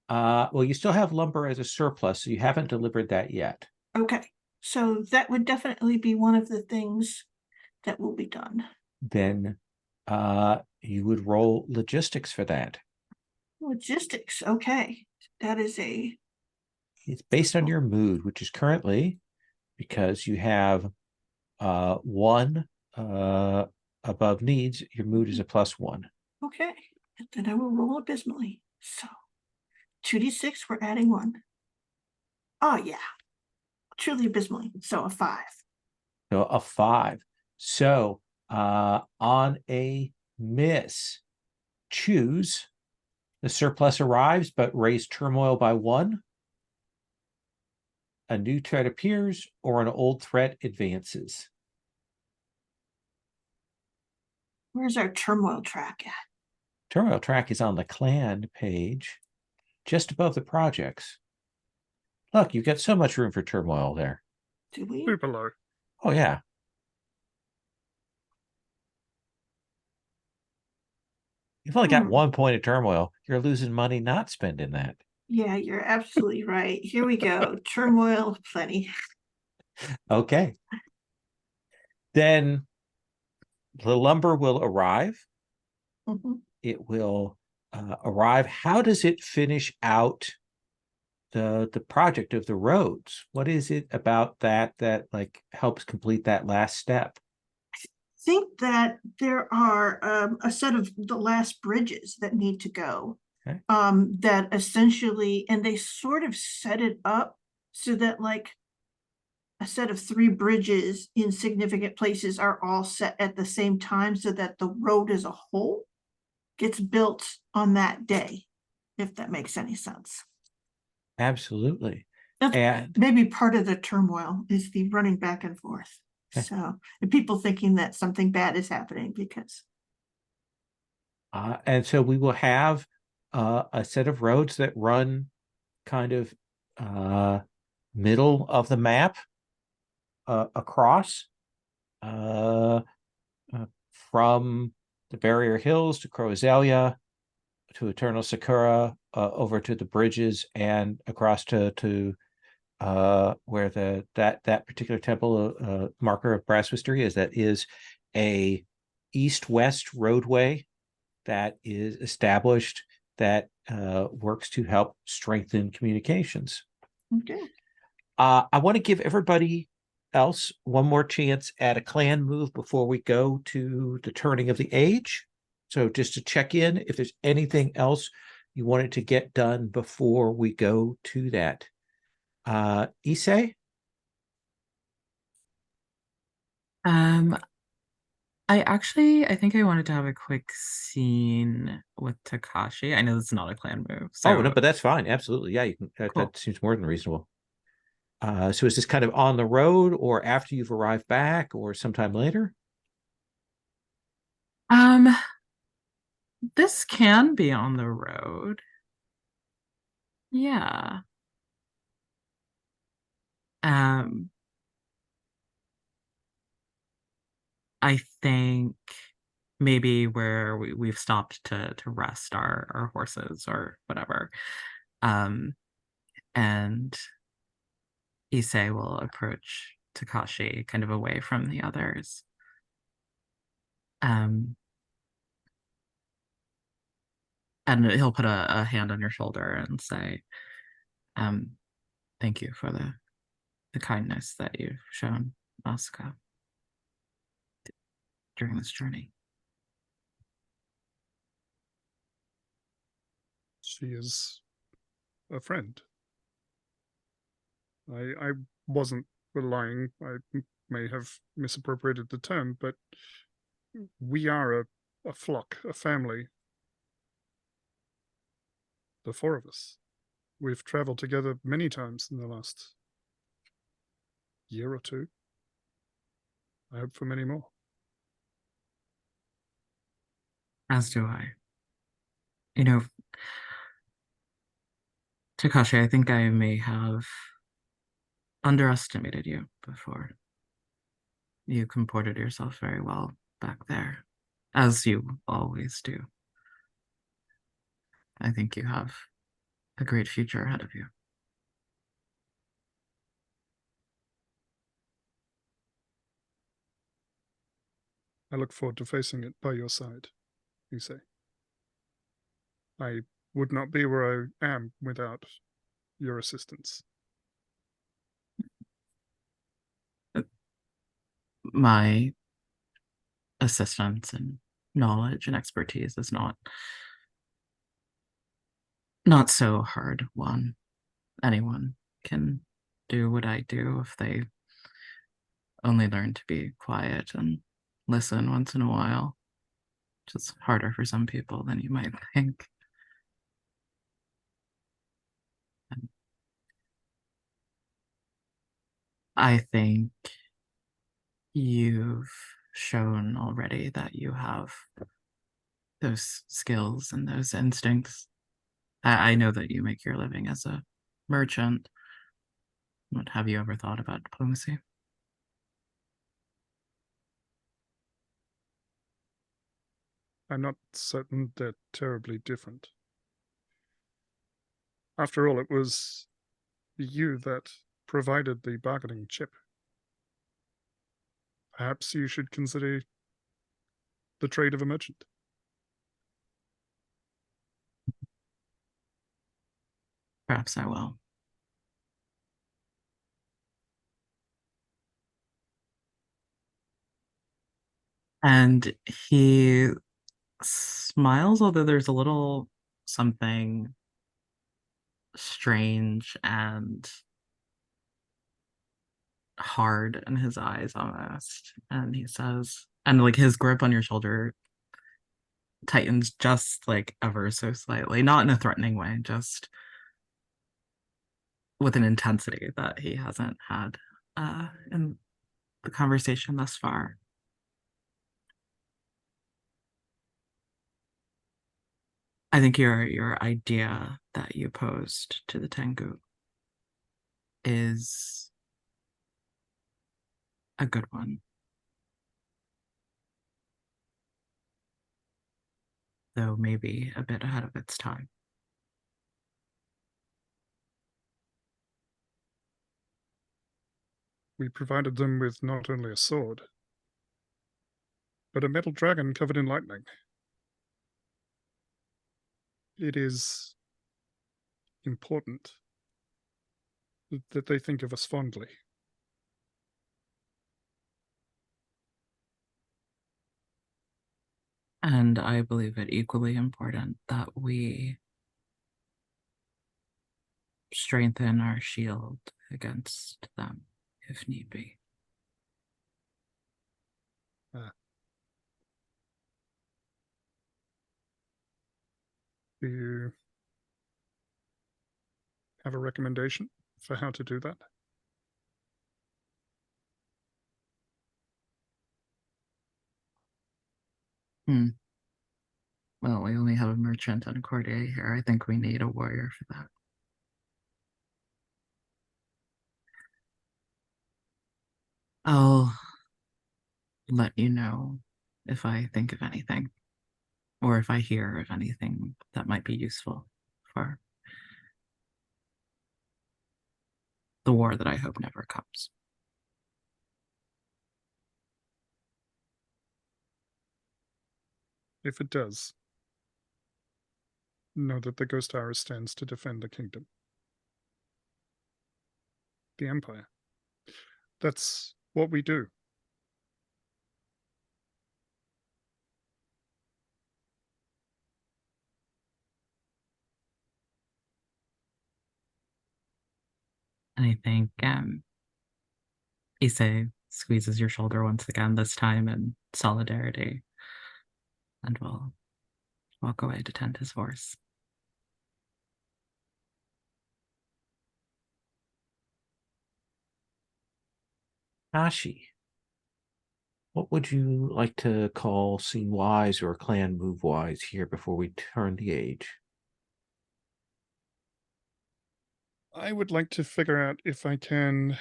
Well, you still have lumber as a surplus, so you haven't delivered that yet. Okay, so that would definitely be one of the things that will be done. Then you would roll logistics for that. Logistics, okay. That is it's based on your mood, which is currently, because you have 1 above needs, your mood is a +1. okay. And then I will roll abysmally. So 2d6, we're adding 1. Oh yeah, truly abysmally. So a 5. So a 5. So on a miss, choose the surplus arrives, but raise turmoil by 1. A new threat appears, or an old threat advances. Where's our turmoil track at? Turmoil track is on the clan page, just above the projects. Look, you've got so much room for turmoil there. Do we? Super low. Oh, yeah. You've only got 1 point of turmoil. You're losing money not spending that. Yeah, you're absolutely right. Here we go. Turmoil, plenty. Okay. Then the lumber will arrive. Mm-hmm. It will arrive. How does it finish out the project of the roads? What is it about that like helps complete that last step? I think that there are a set of the last bridges that need to go. Okay. That essentially, and they sort of set it up so that like a set of 3 bridges in significant places are all set at the same time so that the road as a whole gets built on that day, if that makes any sense. Absolutely. That's and maybe part of the turmoil is the running back and forth. Okay. So, and people thinking that something bad is happening because. And so we will have a set of roads that run kind of middle of the map across from the Barrier Hills to Crow Azalea to Eternal Sakura over to the bridges and across to where that particular temple marker of brass wisteria is. That is a east-west roadway that is established that works to help strengthen communications. Okay. I want to give everybody else one more chance at a clan move before we go to the turning of the age. So just to check in, if there's anything else you wanted to get done before we go to that. Issei? I think I wanted to have a quick scene with Takashi. I know this is not a clan move. So No, but that's fine. Absolutely. Yeah, you can cool. That seems more than reasonable. So is this kind of on the road or after you've arrived back or sometime later? This can be on the road. Yeah. I think maybe where we've stopped to rest our horses or whatever. And Issei will approach Takashi kind of away from the others. And he'll put a hand on your shoulder and say, thank you for the kindness that you've shown Asaka during this journey. She is a friend. I wasn't relying. I may have misappropriated the term, but we are a flock, a family. The four of us. We've traveled together many times in the last year or two. I hope for many more. As do I. You know, Takashi, I think I may have underestimated you before. You comported yourself very well back there, as you always do. I think you have a great future ahead of you. I look forward to facing it by your side, you say. I would not be where I am without your assistance. My assistance and knowledge and expertise is not so hard won. Anyone can do what I do if they only learn to be quiet and listen once in a while. Which is harder for some people than you might think. And I think you've shown already that you have those skills and those instincts. I know that you make your living as a merchant. What have you ever thought about diplomacy? I'm not certain they're terribly different. After all, it was you that provided the bargaining chip. Perhaps you should consider the trade of a merchant. Perhaps I will. And he smiles, although there's a little something strange and hard in his eyes almost. And he says, and like his grip on your shoulder tightens just like ever so slightly, not in a threatening way, just with an intensity that he hasn't had in the conversation thus far. I think your idea that you posed to the Tengu is a good one. Though maybe a bit ahead of its time. We provided them with not only a sword, but a metal dragon covered in lightning. It is important that they think of us fondly. And I believe it equally important that we strengthen our shield against them if need be. Do you have a recommendation for how to do that? Well, we only have a merchant and a courtier here. I think we need a warrior for that. I'll let you know if I think of anything, or if I hear of anything that might be useful for the war that I hope never comes. If it does, know that the Ghost Iris stands to defend the kingdom. The Empire. That's what we do. And I think Issei squeezes your shoulder once again, this time in solidarity, and will walk away to tend his horse. Kashi, what would you like to call scene-wise or clan move-wise here before we turn the age? I would like to figure out if I can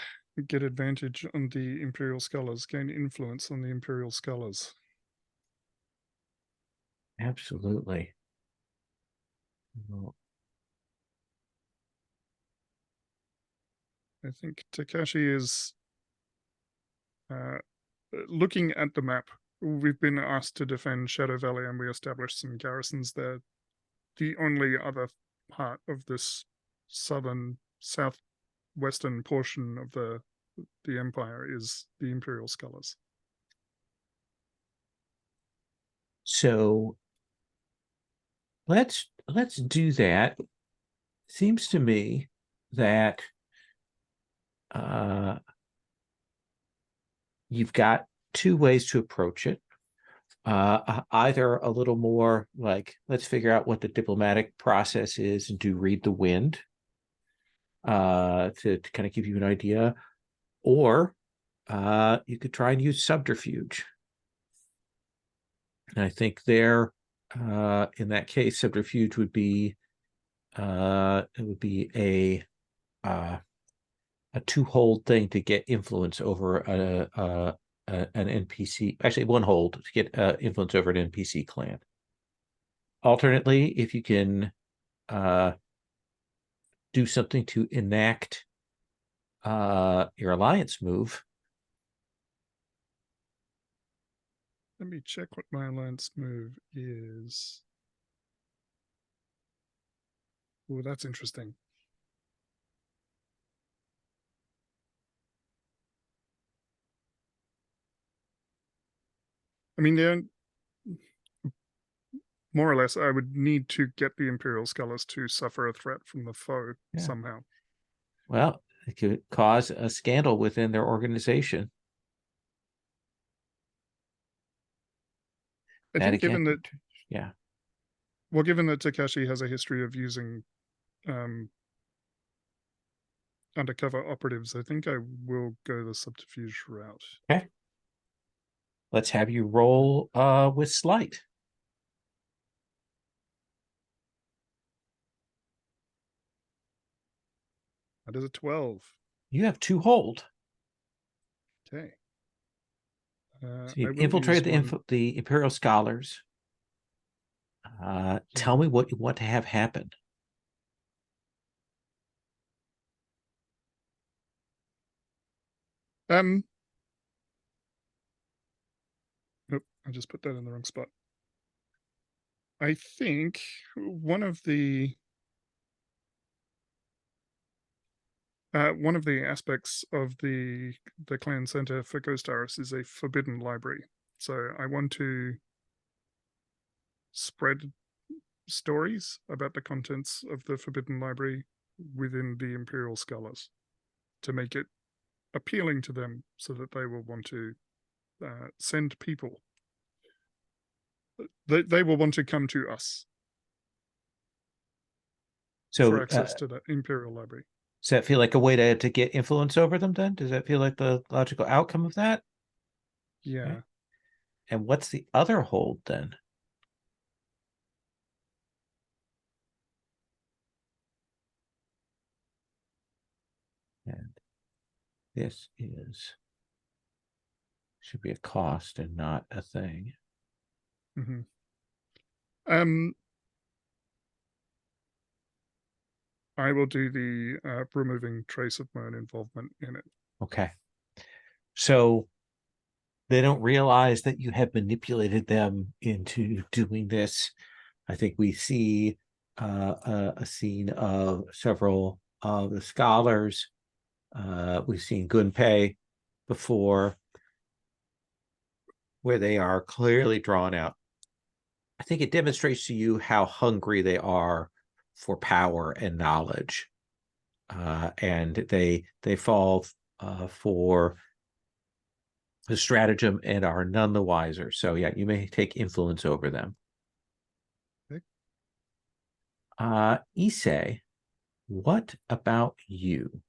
get advantage on the Imperial Scholars, gain influence on the Imperial Scholars. Absolutely. Well, I think Takashi is looking at the map. We've been asked to defend Shadow Valley and we established some garrisons there. The only other part of this southwestern portion of the Empire is the Imperial Scholars. so let's do that. Seems to me that you've got two ways to approach it. Either a little more like, let's figure out what the diplomatic process is and do read the wind to kind of give you an idea, or you could try and use subterfuge. And I think there, in that case, subterfuge would be it would be a two-hold thing to get influence over an NPC. Actually, one hold to get influence over an NPC clan. Alternately, if you can do something to enact your alliance move. Let me check what my alliance move is. Oh, that's interesting. I mean, more or less, I would need to get the Imperial Scholars to suffer a threat from the foe somehow. Well, it could cause a scandal within their organization. I think given that, yeah. Well, given that Takashi has a history of using undercover operatives, I think I will go the subterfuge route. Okay. Let's have you roll with sleight. That is a 12. You have two hold. Okay. So you've infiltrated the Imperial Scholars. Tell me what you want to have happen. Nope, I just put that in the wrong spot. I think one of the one of the aspects of the clan center for Ghost Aris is a forbidden library. So I want to spread stories about the contents of the forbidden library within the Imperial scholars to make it appealing to them so that they will want to send people. They will want to come to us for access to the Imperial library. Does that feel like a way to get influence over them then? Does that feel like the logical outcome of that? Yeah. Okay. And what's the other hold then? And this should be a cost and not a thing. Mm-hmm. I will do the removing trace of my own involvement in it. Okay. So they don't realize that you have manipulated them into doing this. I think we see a scene of several of the scholars. We've seen Gunpei before, where they are clearly drawn out. I think it demonstrates to you how hungry they are for power and knowledge, and they fall for the stratagem and are none the wiser. So yeah, you may take influence over them. Okay. Issei, what about you?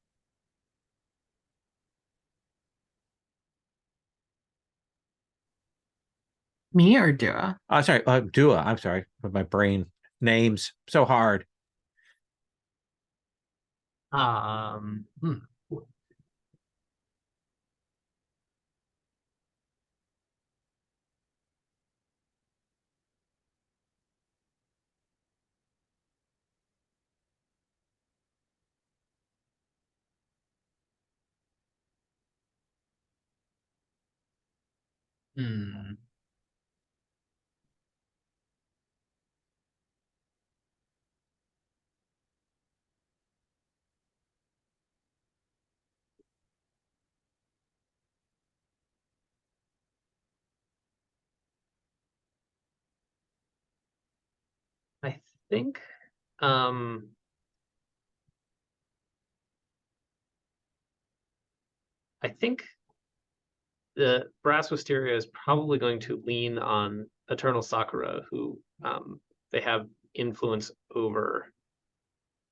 Me or Dua? Sorry, Dua. I'm sorry, but my brain names so hard. Hmm. Hmm. I think I think the Brass Wisteria is probably going to lean on Eternal Sakura, who they have influence over.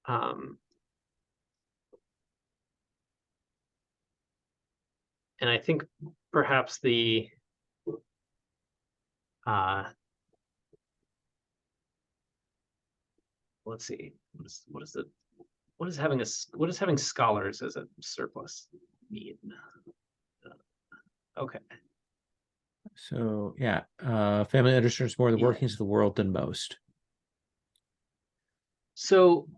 And I think perhaps the let's see, what is having scholars as a surplus mean? Okay. So yeah, family understands more the Yeah. workings of the world than most. So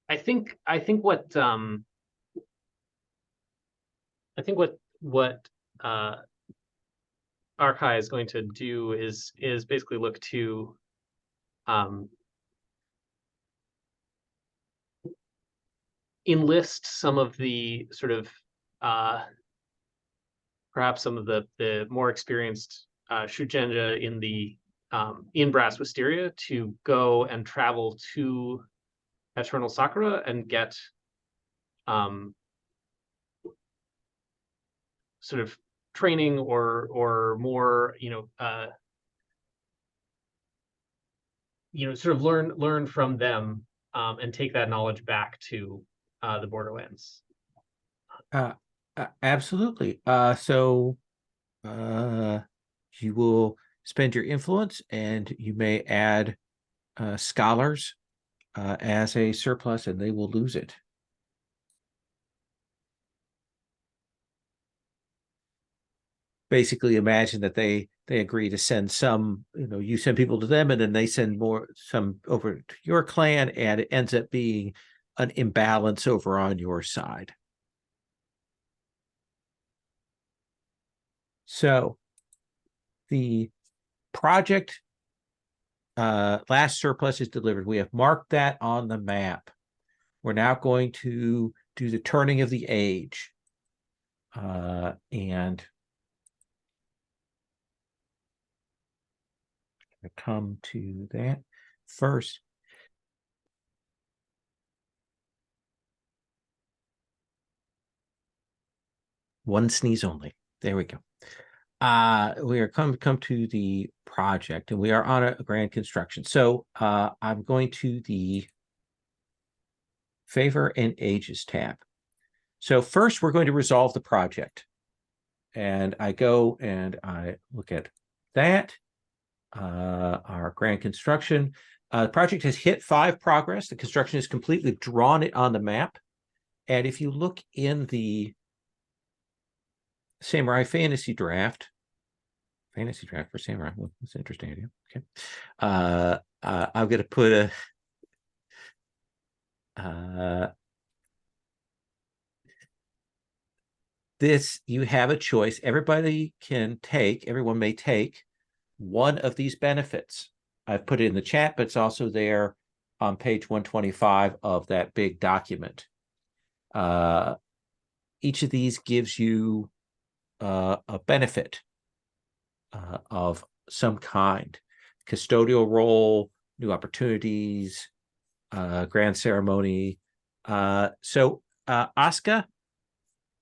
I think what Arkai is going to do is basically look to enlist some of the sort of perhaps some of the more experienced Shugenja in Brass Wisteria to go and travel to Eternal Sakura and get sort of training or more, sort of learn from them and take that knowledge back to the Borderlands. Absolutely. So you will spend your influence, and you may add scholars as a surplus, and they will lose it. Basically, imagine that they agree to send some, you send people to them, and then they send some over to your clan, and it ends up being an imbalance over on your side. So the project last surplus is delivered. We have marked that on the map. We're now going to do the turning of the age. And I come to that first. One sneeze only. There we go. We are come to the project, and we are on a grand construction. So I'm going to the favor and ages tab. So first we're going to resolve the project. And I go and I look at that, our grand construction. The project has hit 5 progress. The construction is complete. We've drawn it on the map. And if you look in the Samurai Fantasy Draft for Samurai, well, that's an interesting idea. Okay. I'm going to put this, you have a choice. Everyone may take one of these benefits. I've put it in the chat, but it's also there on page 125 of that big document. Each of these gives you a benefit of some kind. Custodial role, new opportunities, grand ceremony. So Asaka,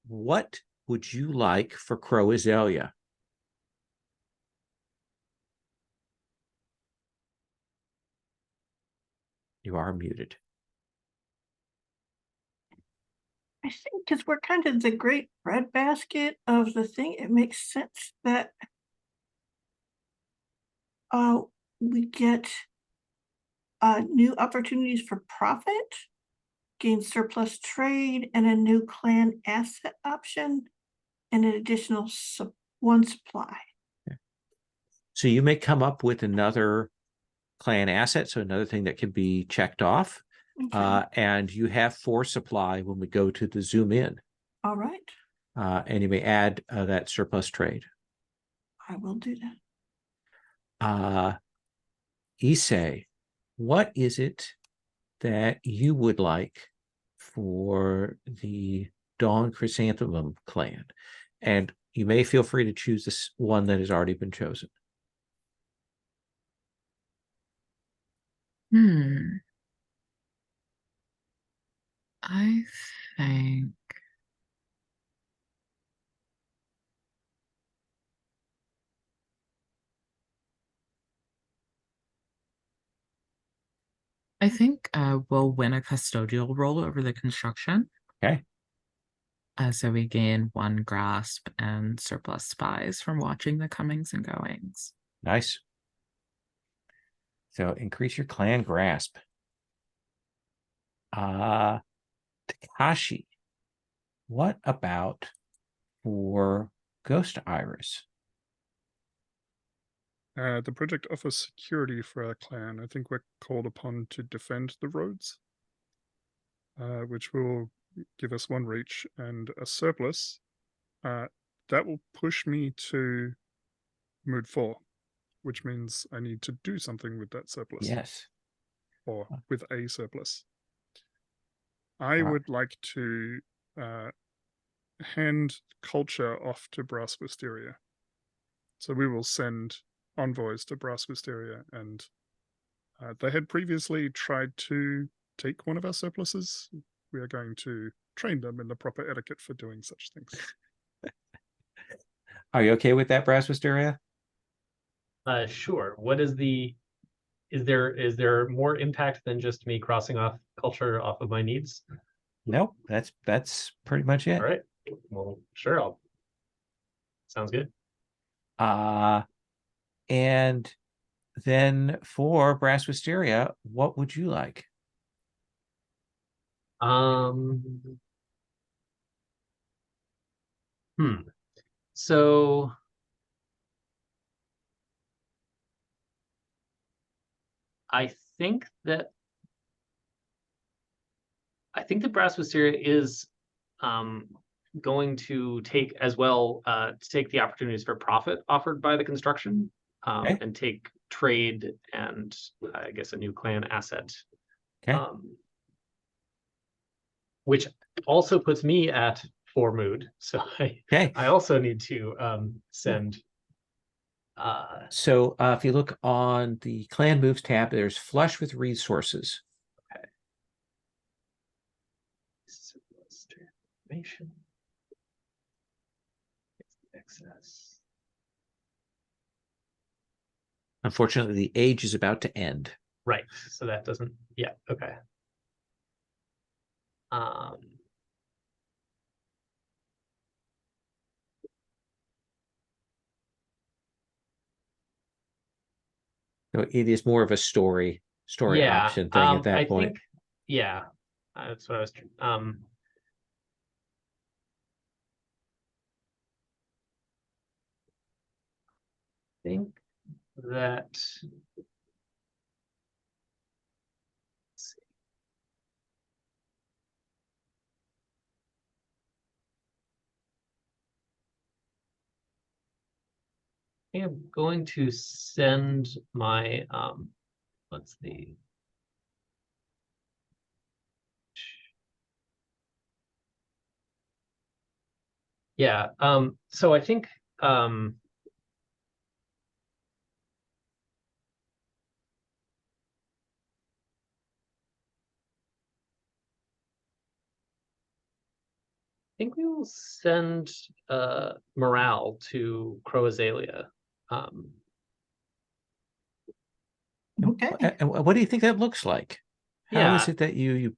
what would you like for Crow Azalea? You are muted. I think because we're kind of the great breadbasket of the thing, it makes sense that we get new opportunities for profit, gain surplus trade, and a new clan asset option, and an additional one supply. So you may come up with another clan asset, so another thing that can be checked off. Okay. And you have 4 supply when we go to the zoom in. All right. And you may add that surplus trade. I will do that. Issei, what is it that you would like for the Dawn Chrysanthemum clan? And you may feel free to choose this one that has already been chosen. I think we'll win a custodial role over the construction. Okay. So we gain 1 grasp and surplus spies from watching the comings and goings. Nice. So increase your clan grasp. Takashi, what about for Ghost Iris? The project offers security for our clan. I think we're called upon to defend the roads, which will give us 1 reach and a surplus. That will push me to mood 4, which means I need to do something with that surplus. Yes. Or with a surplus. I would like to hand culture off to Brass Wisteria. So we will send envoys to Brass Wisteria, and they had previously tried to take one of our surpluses. We are going to train them in the proper etiquette for doing such things. Are you okay with that, Brass Wisteria? Sure. What is is there more impact than just me crossing off culture off of my needs? Nope, that's pretty much it. All right. Well, sure. Sounds good. And then for Brass Wisteria, what would you like? So I think the Brass Wisteria is going to take as well to take the opportunities for profit offered by the construction, Okay. and take trade and I guess a new clan asset. Okay. Which also puts me at 4 mood. So Okay. I also need to send. So if you look on the clan moves tab, there's flush with resources. Okay. Surplus transformation. Excess. Unfortunately, the age is about to end. Right. So that doesn't. Yeah. Okay. So it is more of a story Yeah, option thing at that I point. think, yeah, that's what I was. Think that. I'm going to send my what's the yeah, so I think we will send morale to Crow Azalea. Okay. And what do you think that looks like? How is Yeah. it that you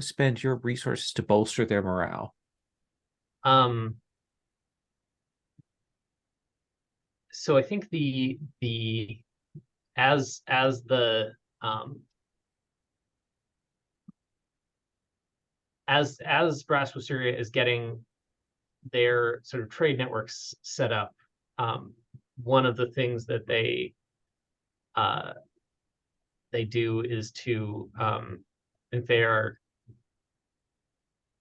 spend your resources to bolster their morale? So I think as the as Brass Wisteria is getting their sort of trade networks set up, one of the things that they do is to if they are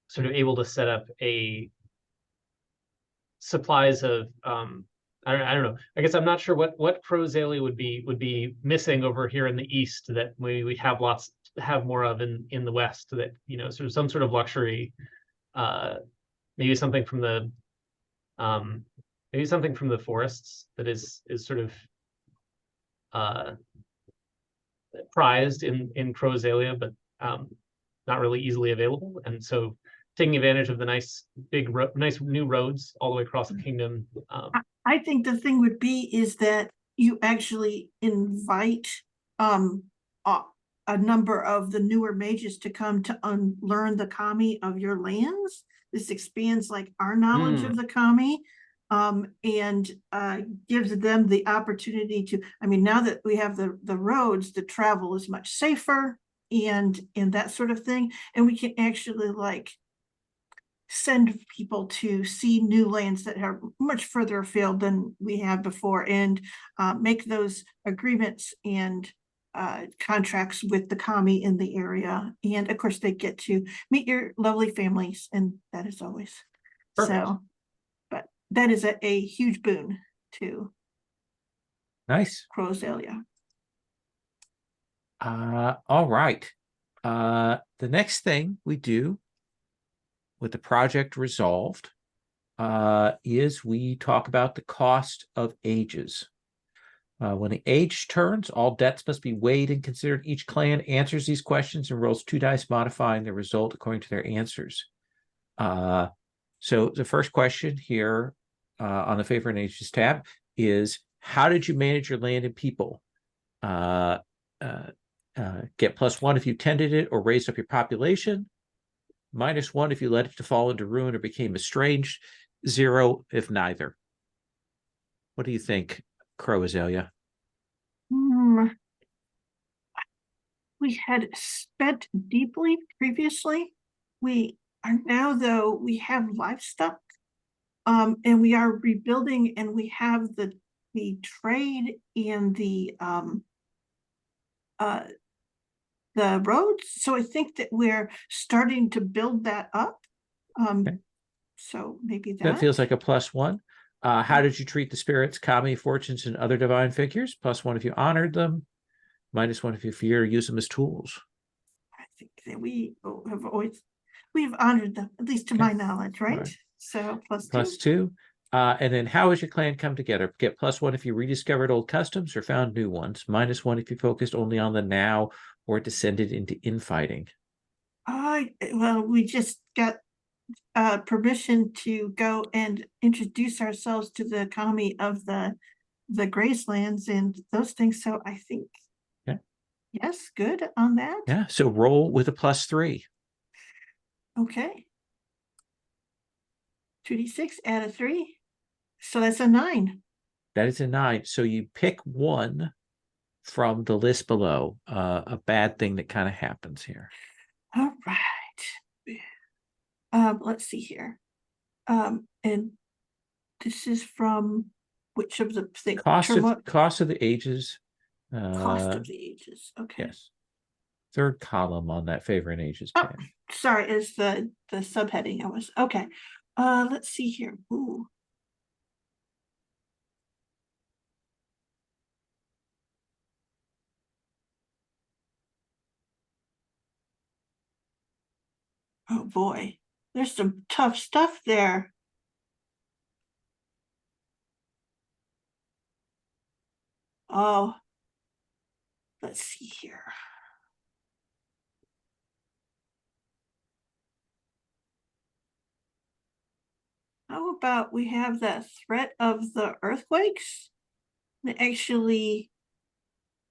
sort of able to set up a supplies of I don't know. I guess I'm not sure what Crow Azalea would be missing over here in the east that we have more of in the west, that sort of some sort of luxury, maybe something from the forests that is sort of prized in Crow Azalea, but not really easily available. And so taking advantage of the nice new roads all the way across the kingdom. I think the thing would be is that you actually invite a number of the newer mages to come to unlearn the kami of your lands. This expands like our knowledge of the kami, and gives them the opportunity to, I mean, now that we have the roads, the travel is much safer and that sort of thing. And we can actually like send people to see new lands that are much further afield than we have before, and make those agreements and contracts with the kami in the area. And of course they get to meet your lovely families, and that is always Perfect. so, but that is a huge boon to Nice. Crow Azalea. All right. The next thing we do with the project resolved is we talk about the cost of ages. When the age turns, all debts must be weighed and considered. Each clan answers these questions and rolls 2 dice, modifying the result according to their answers. So the first question here on the Favor and Ages tab is, how did you manage your land and people? Get +1 if you tended it or raised up your population. -1 if you let it to fall into ruin or became estranged. 0 if neither. What do you think, Crow Azalea? We had spent deeply previously. We are now, though, we have livestock, and we are rebuilding, and we have the trade and the roads. So I think that we're starting to build that up. Okay. So maybe That feels like a +1. How did you treat the spirits, kami, fortunes, and other divine figures? +1 if you honored them, -1 if you fear or use them as tools. I think that we've honored them, at least to Okay. my knowledge, right? Right. So +2. +2. And then how has your clan come together? Get +1 if you rediscovered old customs or found new ones. -1 if you focused only on the now or descended into infighting. Well, we just got permission to go and introduce ourselves to the kami of the Gracelands and those things. So I think, Okay. yes, good on that. Yeah. So roll with a +3. Okay. 2d6, add a 3. So that's a 9. That is a 9. So you pick one from the list below. A bad thing that kind of happens here. All right. Let's see here. And this is from which of the things? Cost of the ages. Cost of the ages. Okay. Yes. Third column on that favorite ages Oh, tab. sorry, is the subheading. I was okay. Let's see here. Ooh. Oh boy, there's some tough stuff there. Oh, let's see here. How about we have that threat of the earthquakes that actually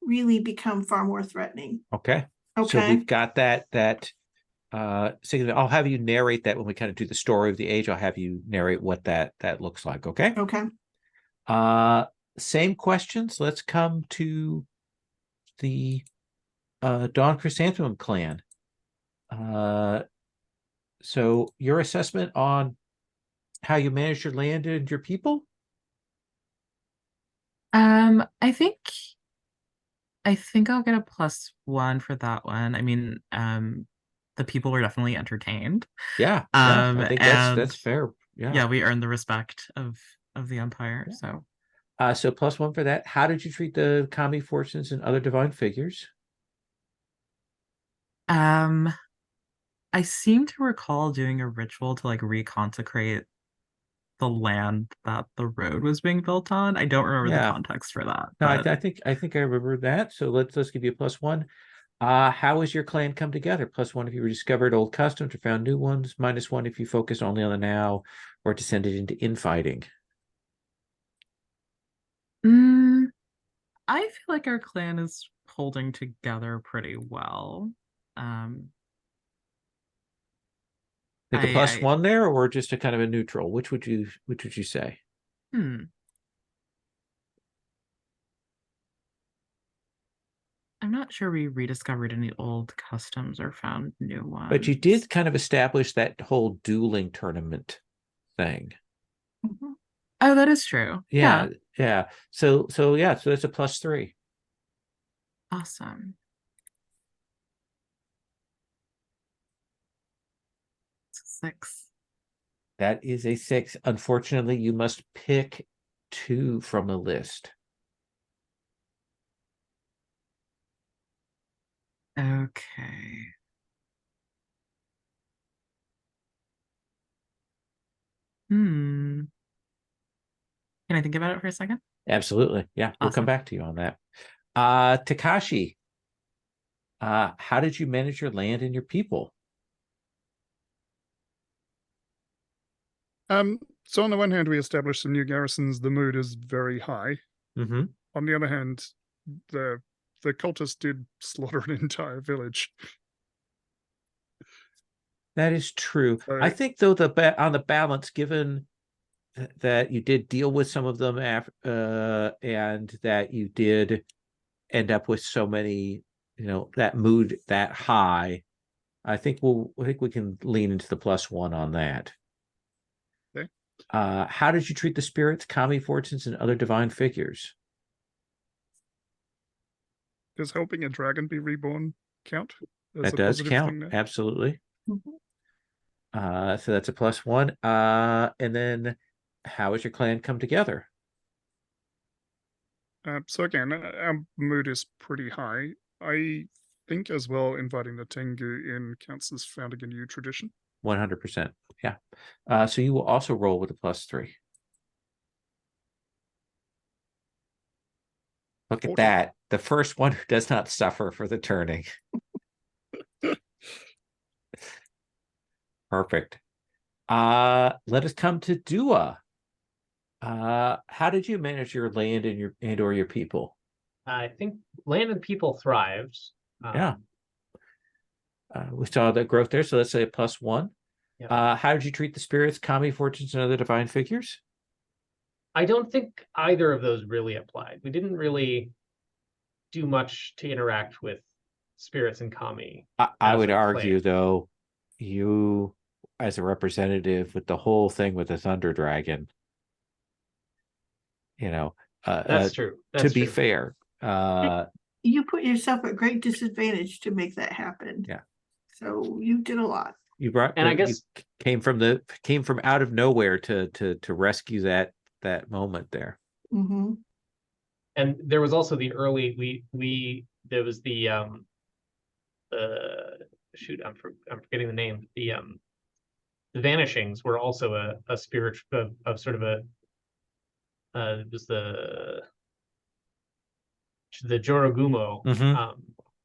really become far more threatening? Okay. Okay. So we've got that I'll have you narrate that when we kind of do the story of the age. I'll have you narrate what that looks like. Okay. Okay. Same questions. Let's come to the Dawn Chrysanthemum clan. So your assessment on how you manage your land and your people? I think I'll get a +1 for that one. I mean, the people were definitely entertained. Yeah, I think that's and fair. Yeah, we earned the respect of the Empire. Yeah. So so +1 for that. How did you treat the kami, fortunes, and other divine figures? I seem to recall doing a ritual to like reconsecrate the land that the road was being built on. I don't remember the context for that. No, But I think I remember that. So let's give you a +1. How has your clan come together? +1 if you rediscovered old customs or found new ones. -1 if you focused only on the now or descended into infighting. I feel like our clan is holding together pretty well. Like a +1 there, or just a kind of a neutral? Which would you say? I'm not sure we rediscovered any old customs or found new ones. But you did kind of establish that whole dueling tournament thing. Mm-hmm. Oh, that is true. Yeah. So that's a +3. Awesome. 6. That is a 6. Unfortunately, you must pick 2 from a list. Okay. Can I think about it for a second? Absolutely. Yeah, we'll come back to you on that. Takashi, how did you manage your land and your people? So on the one hand, we established some new garrisons. The mood is very high. Mm-hmm. On the other hand, the cultists did slaughter an entire village. That is true. I think, though, on the balance, given that you did deal with some of them and that you did end up with so many, that mood that high, I think we can lean into the +1 on that. Okay. How did you treat the spirits, kami, fortunes, and other divine figures? Does helping a dragon be reborn count? That does count. Absolutely. Mm-hmm. So that's a +1. And then how has your clan come together? So again, our mood is pretty high. I think as well inviting the Tengu in counts as founding a new tradition. 100%. Yeah. So you will also roll with a +3. Look at 40. that. The first one who does not suffer for the turning. Perfect. Let us come to Dua. How did you manage your land and or your people? I think land and people thrived. Yeah. We saw the growth there, so let's say a +1. Yep. How did you treat the spirits, kami, fortunes, and other divine figures? I don't think either of those really applied. We didn't really do much to interact with spirits and kami. I would argue, though, you as a representative with the whole thing with the Thunder Dragon, that's true. To be fair, you put yourself at great disadvantage to make that happen. Yeah. So you did a lot. You brought, and I guess you came from out of nowhere to rescue that moment there. Mm-hmm. And there was also the early there was the shoot, I'm forgetting the name. The vanishings were also a spiritual of sort of a it was the Jorogumo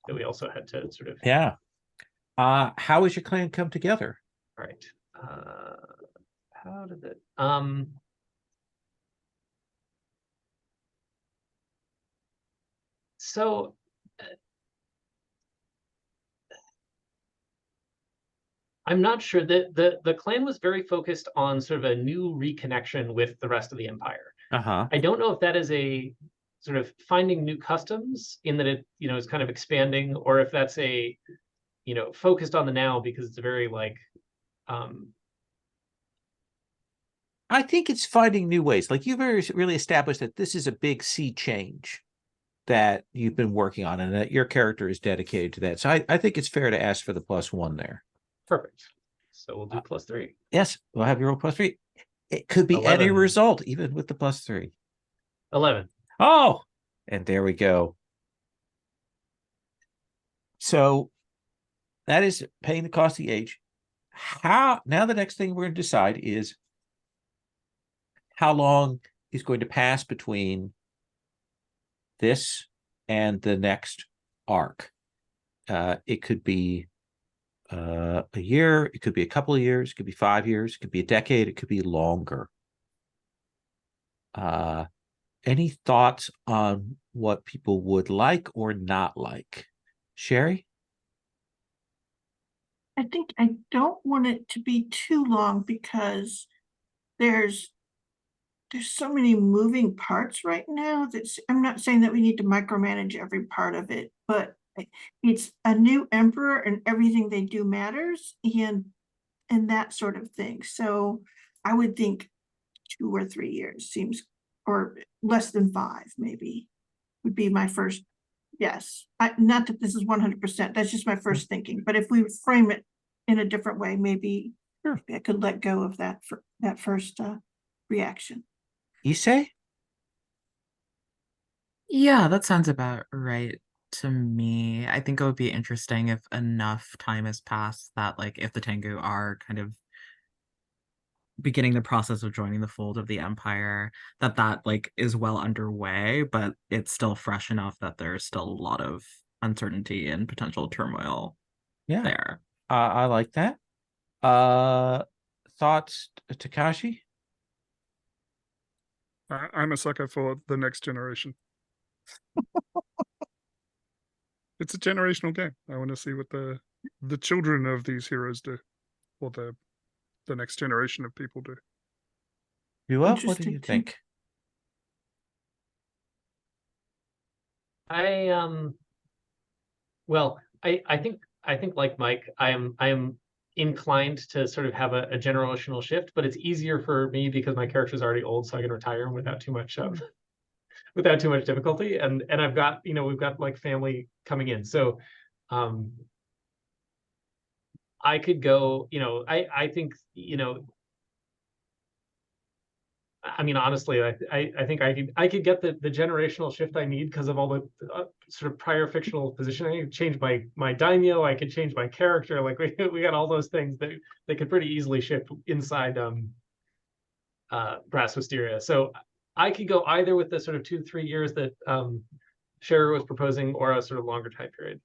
that we also had to sort of how has your clan come together? All right. How did it so I'm not sure that the clan was very focused on sort of a new reconnection with the rest of the empire. I don't know if that is a sort of finding new customs in that it is kind of expanding, or if that's a focused on the now because it's a very like I think it's finding new ways. Like you've really established that this is a big sea change that you've been working on and that your character is dedicated to that. So I think it's fair to ask for the +1 there. Perfect. So we'll do +3. Yes, we'll have your roll +3. It could be 11. any result, even with the +3. 11. Oh, and there we go. So that is paying the cost of the age. Now the next thing we're going to decide is how long is going to pass between this and the next arc. It could be a year, it could be a couple of years, it could be 5 years, it could be a decade, it could be longer. Any thoughts on what people would like or not like? Sherry? I think I don't want it to be too long because there's so many moving parts right now I'm not saying that we need to micromanage every part of it, but it's a new emperor and everything they do matters and that sort of thing. So I would think 2 or 3 years seems, or less than 5 maybe would be my first guess. Not that this is 100%, that's just my first thinking, but if we frame it in a different way, maybe I could let go of that first reaction. Issei? Yeah, that sounds about right to me. I think it would be interesting if enough time has passed that, like, if the Tengu are kind of beginning the process of joining the fold of the Empire, that like is well underway, but it's still fresh enough that there's still a lot of uncertainty and potential turmoil there. I like that. Thoughts, Takashi? I'm a sucker for the next generation. It's a generational game. I want to see what the children of these heroes do, or the next generation of people do. What do you think? Well, I think like Mike, I am inclined to sort of have a generational shift, but it's easier for me because my character's already old, so I can retire without too much without too much difficulty. And I've got, we've got like family coming in. So I could go, I think, I mean, honestly, I think I could get the generational shift I need because of all the sort of prior fictional positioning. I could change my daimyo. I could change my character. Like we got all those things that they could pretty easily shift inside Brass Wisteria. So I could go either with the sort of 2-3 years that Scherer was proposing, or a sort of longer time period.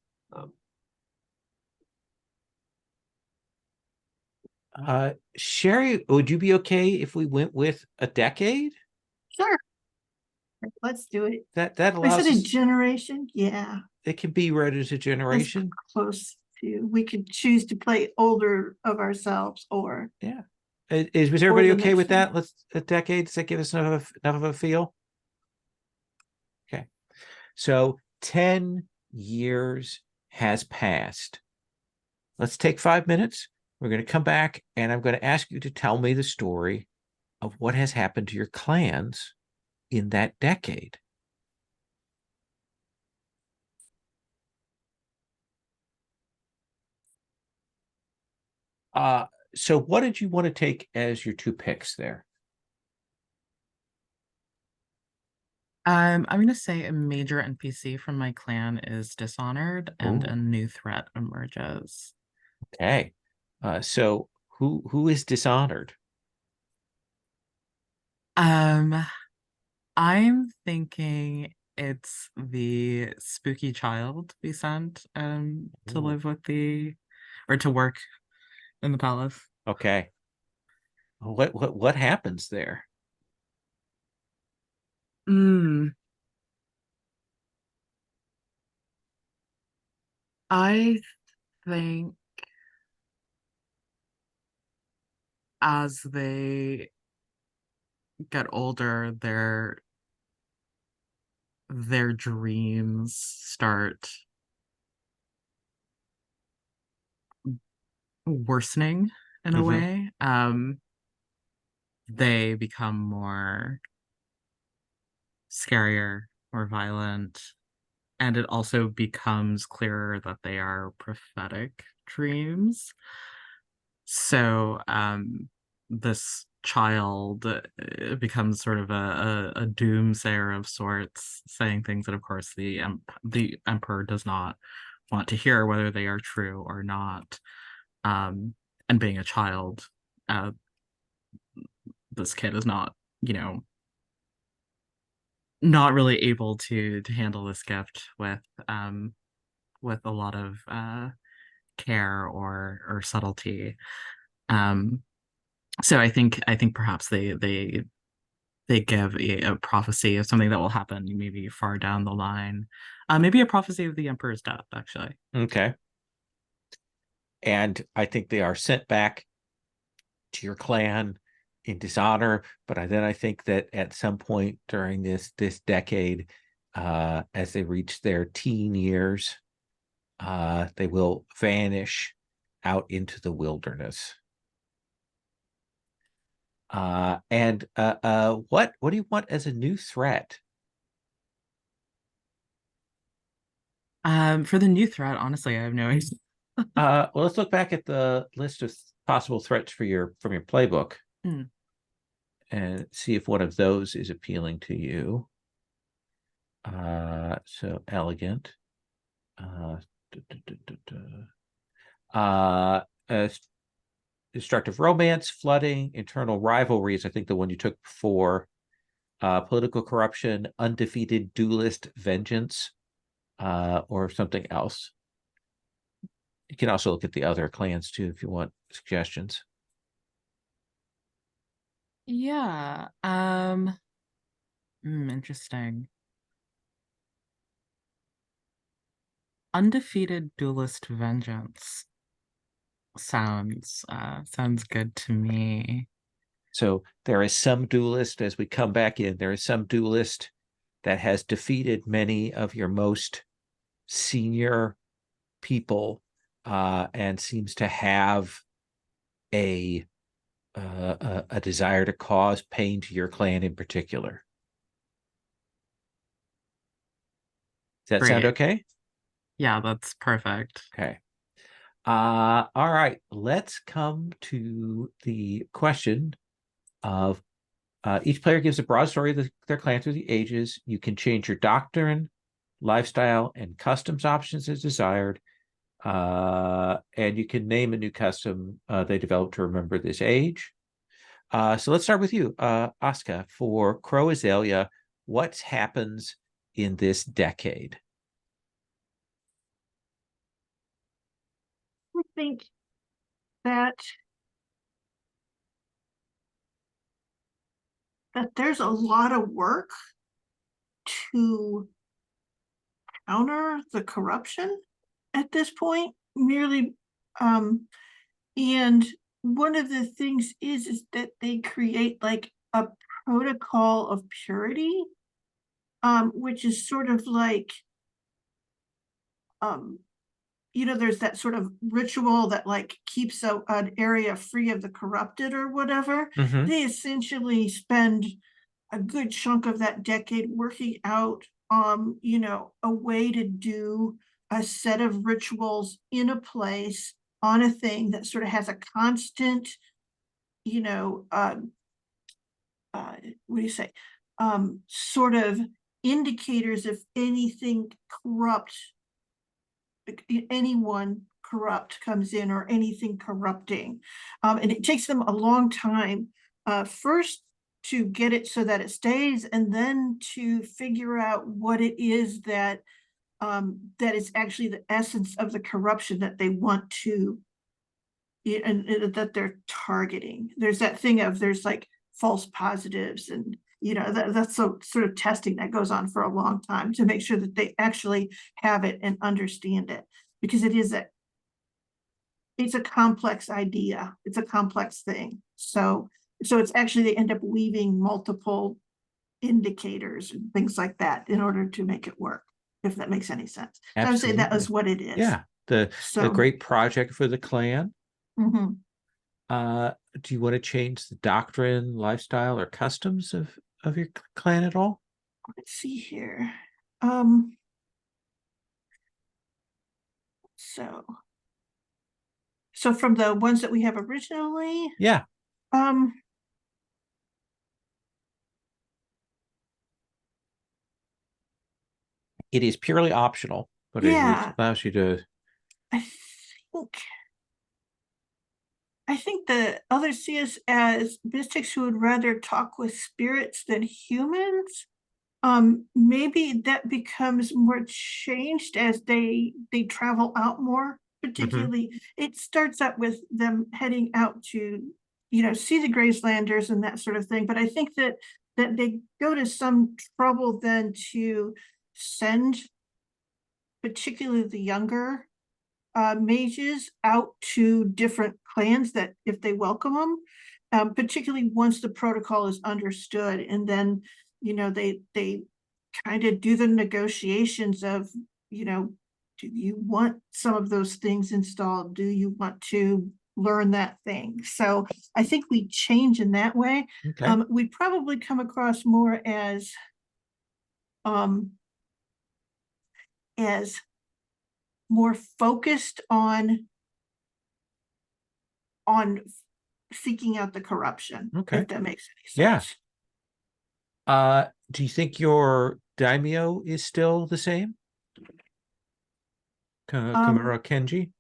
Sherry, would you be okay if we went with a decade? Sure. Let's do it. That I allows said a us, generation. Yeah, it can be read as a that's generation. close to. We could choose to play older of ourselves, or Yeah. Was everybody the okay with next that? Let's a decade. Does that give us enough of a feel? Okay. So 10 years has passed. Let's take 5 minutes. We're going to come back and I'm going to ask you to tell me the story of what has happened to your clans in that decade. So what did you want to take as your 2 picks there? I'm going to say a major NPC from my clan is dishonored, and Ooh. a new threat emerges. Okay. So who is dishonored? I'm thinking it's the spooky child we sent to Ooh. live with or to work in the palace. Okay. What happens there? I think as they get older, their dreams start worsening in a way. They become more scarier, more violent, and it also becomes clearer that they are prophetic dreams. So this child becomes sort of a doomsayer of sorts, saying things that of course the emperor does not want to hear, whether they are true or not. And being a child, this kid is not, not really able to handle this gift with a lot of care or subtlety. So I think perhaps they give a prophecy of something that will happen maybe far down the line. Maybe a prophecy of the emperor's death, actually. Okay. And I think they are sent back to your clan in dishonor, but then I think that at some point during this decade, as they reach their teen years, they will vanish out into the wilderness. And what do you want as a new threat? For the new threat, honestly, I have no idea. Well, let's look back at the list of possible threats from your playbook and see if one of those is appealing to you. So elegant. Destructive romance, flooding, internal rivalries. I think the one you took before. Political corruption, undefeated duelist vengeance, or something else. You can also look at the other clans too if you want suggestions. Yeah. Interesting. Undefeated duelist vengeance sounds good to me. So there is some duelist, as we come back in, there is some duelist that has defeated many of your most senior people, and seems to have a desire to cause pain to your clan in particular. Does that sound Great. okay? Yeah, that's perfect. Okay. All right, let's come to the question of each player gives a broad story of their clan through the ages. You can change your doctrine, lifestyle, and customs options as desired. And you can name a new custom they developed to remember this age. So let's start with you, Asaka. For Crow Azalea, what happens in this decade? I think that there's a lot of work to counter the corruption at this point, merely and one of the things is that they create like a protocol of purity, which is sort of like there's that sort of ritual that like keeps an area free of the corrupted or whatever. Mm-hmm. They essentially spend a good chunk of that decade working out a way to do a set of rituals in a place on a thing that sort of has a constant what do you say sort of indicators if anything corrupt, anyone corrupt comes in or anything corrupting, and it takes them a long time first to get it so that it stays, and then to figure out what it is that is actually the essence of the corruption that they want to and that they're targeting. There's that thing of there's like false positives, and that's sort of testing that goes on for a long time to make sure that they actually have it and understand it, because it's a complex idea. It's a complex thing. So it's actually they end up weaving multiple indicators and things like that in order to make it work, if that makes any sense. So I would say that is what it is. Yeah, the great project for the clan. Mm-hmm. Do you want to change the doctrine, lifestyle, or customs of your clan at all? Let's see here. So from the ones that we have originally, yeah. It is purely optional, but it allows you to. I think the others see us as mystics who would rather talk with spirits than humans. Maybe that becomes more changed as they travel out more. Particularly, it starts up with them heading out to see the Gracelanders and that sort of thing. But I think that they go to some trouble then to send particularly the younger mages out to different clans that if they welcome them, particularly once the protocol is understood, and then they kind of do the negotiations of do you want some of those things installed? Do you want to learn that thing? So I think we change in that way. Okay. We probably come across more as more focused on seeking out the corruption. Okay. If that makes any sense. Yeah. Do you think your daimyo is still the same? Kimura Kenji?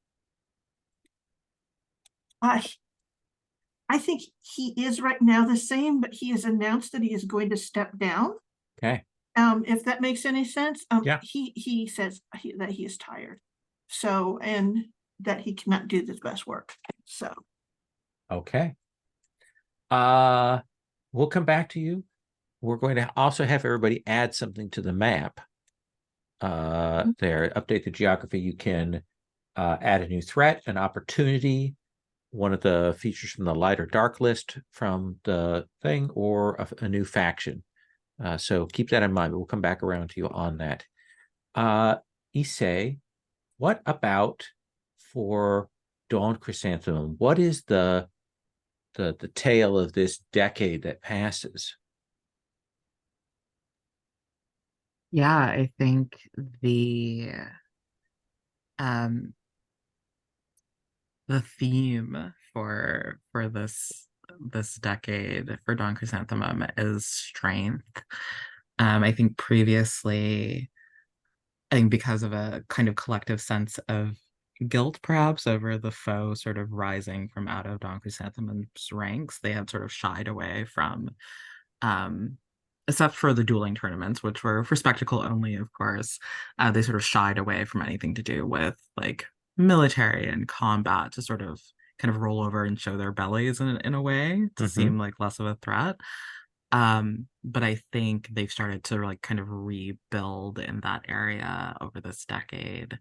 I think he is right now the same, but he has announced that he is going to step down. Okay. If that makes any sense. Yeah. He says that he is tired. So, and that he cannot do the best work. So. Okay. We'll come back to you. We're going to also have everybody add something to the map. There, update the geography. You can add a new threat, an opportunity, one of the features from the light or dark list from the thing, or a new faction. So keep that in mind, but we'll come back around to you on that. Issei, what about for Dawn Chrysanthemum? What is the tale of this decade that passes? Yeah, I think the the theme for this decade for Dawn Chrysanthemum is strength. I think previously, I think because of a kind of collective sense of guilt perhaps over the foe sort of rising from out of Dawn Chrysanthemum's ranks, they had sort of shied away from, except for the dueling tournaments, which were for spectacle only, of course, they sort of shied away from anything to do with like military and combat to sort of kind of roll over and show their bellies in a way to seem like less of a threat. But I think they've started to like kind of rebuild in that area over this decade.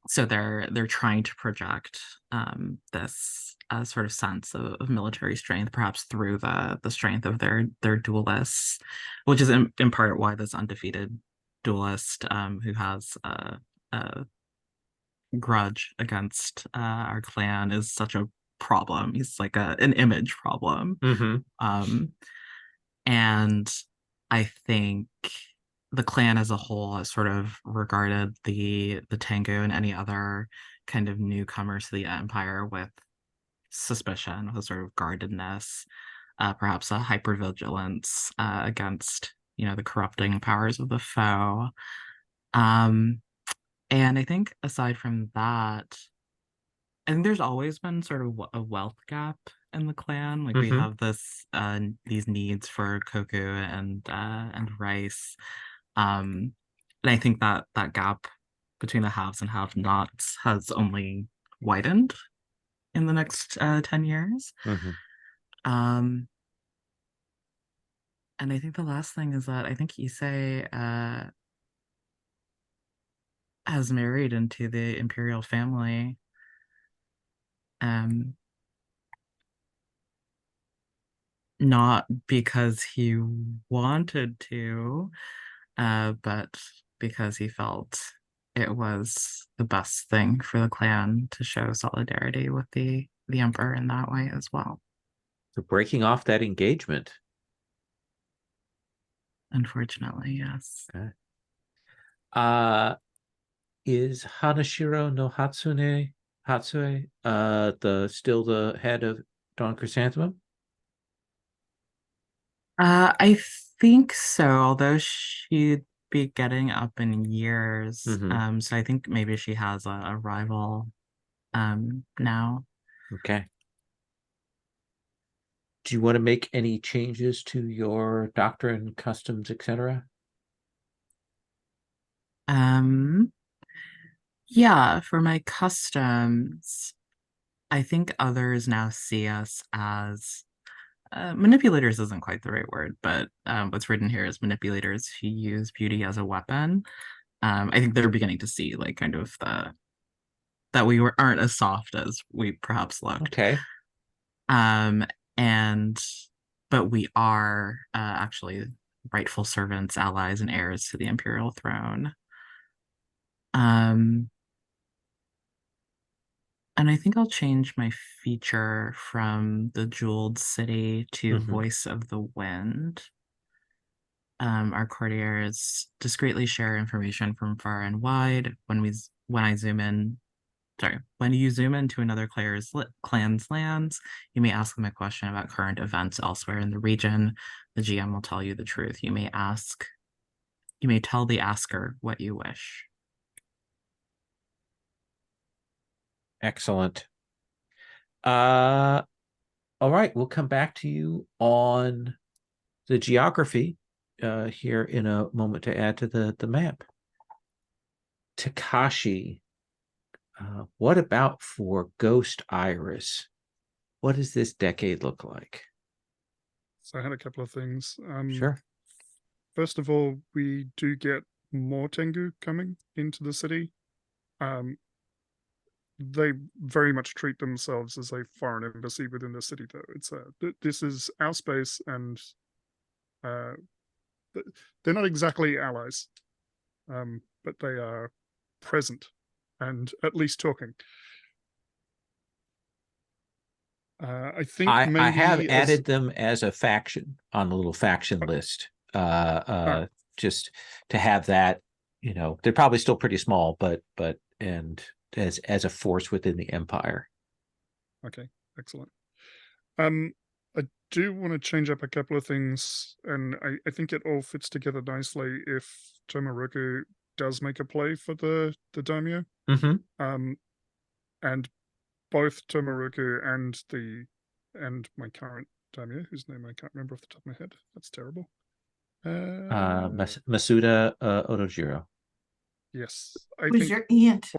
So they're trying to project this sort of sense of military strength, perhaps through the strength of their duelists, which is in part why this undefeated duelist who has a grudge against our clan is such a problem. He's like an image problem. And I think the clan as a whole has sort of regarded the Tengu and any other kind of newcomers to the empire with suspicion, with a sort of guardedness, perhaps a hypervigilance against, you know, the corrupting powers of the foe. And I think aside from that, I think there's always been sort of a wealth gap in the clan. Like we have this these needs for koku and rice. And I think that gap between the haves and have-nots has only widened in the next 10 years. And I think the last thing is that I think Issei has married into the Imperial family. Not because he wanted to, but because he felt it was the best thing for the clan to show solidarity with the emperor in that way as well. So breaking off that engagement. Unfortunately, yes. Okay. Is Hanashiro no Hatsue still the head of Dawn Chrysanthemum? I think so, although she'd be getting up in years. So I think maybe she has a rival now. Okay. Do you want to make any changes to your doctrine, customs, etc.? Yeah, for my customs, I think others now see us as manipulators isn't quite the right word, but what's written here is manipulators who use beauty as a weapon. I think they're beginning to see like kind of that we aren't as soft as we perhaps looked. Okay. But we are actually rightful servants, allies, and heirs to the imperial throne. And I think I'll change my feature from the Jeweled City to Voice of the Wind. Our courtiers discreetly share information from far and wide. When you zoom into another clan's lands, you may ask them a question about current events elsewhere in the region. The GM will tell you the truth. You may tell the asker what you wish. Excellent. All right, we'll come back to you on the geography here in a moment to add to the map. Takashi, what about for Ghost Iris? What does this decade look like? So I had a couple of things. Sure. First of all, we do get more Tengu coming into the city. They very much treat themselves as a foreign embassy within the city, though. It's this is our space, and they're not exactly allies, but they are present and at least talking. I think I have added them as a faction on the little faction list, just to have that. You know, they're probably still pretty small, but as a force within the empire. Okay, excellent. I do want to change up a couple of things, and I think it all fits together nicely if Tomoruku does make a play for the daimyo. Mm-hmm. And both Tomoruku and my current daimyo, whose name I can't remember off the top of my head. That's terrible. Masuda Otojiro. Yes, Who's your aunt?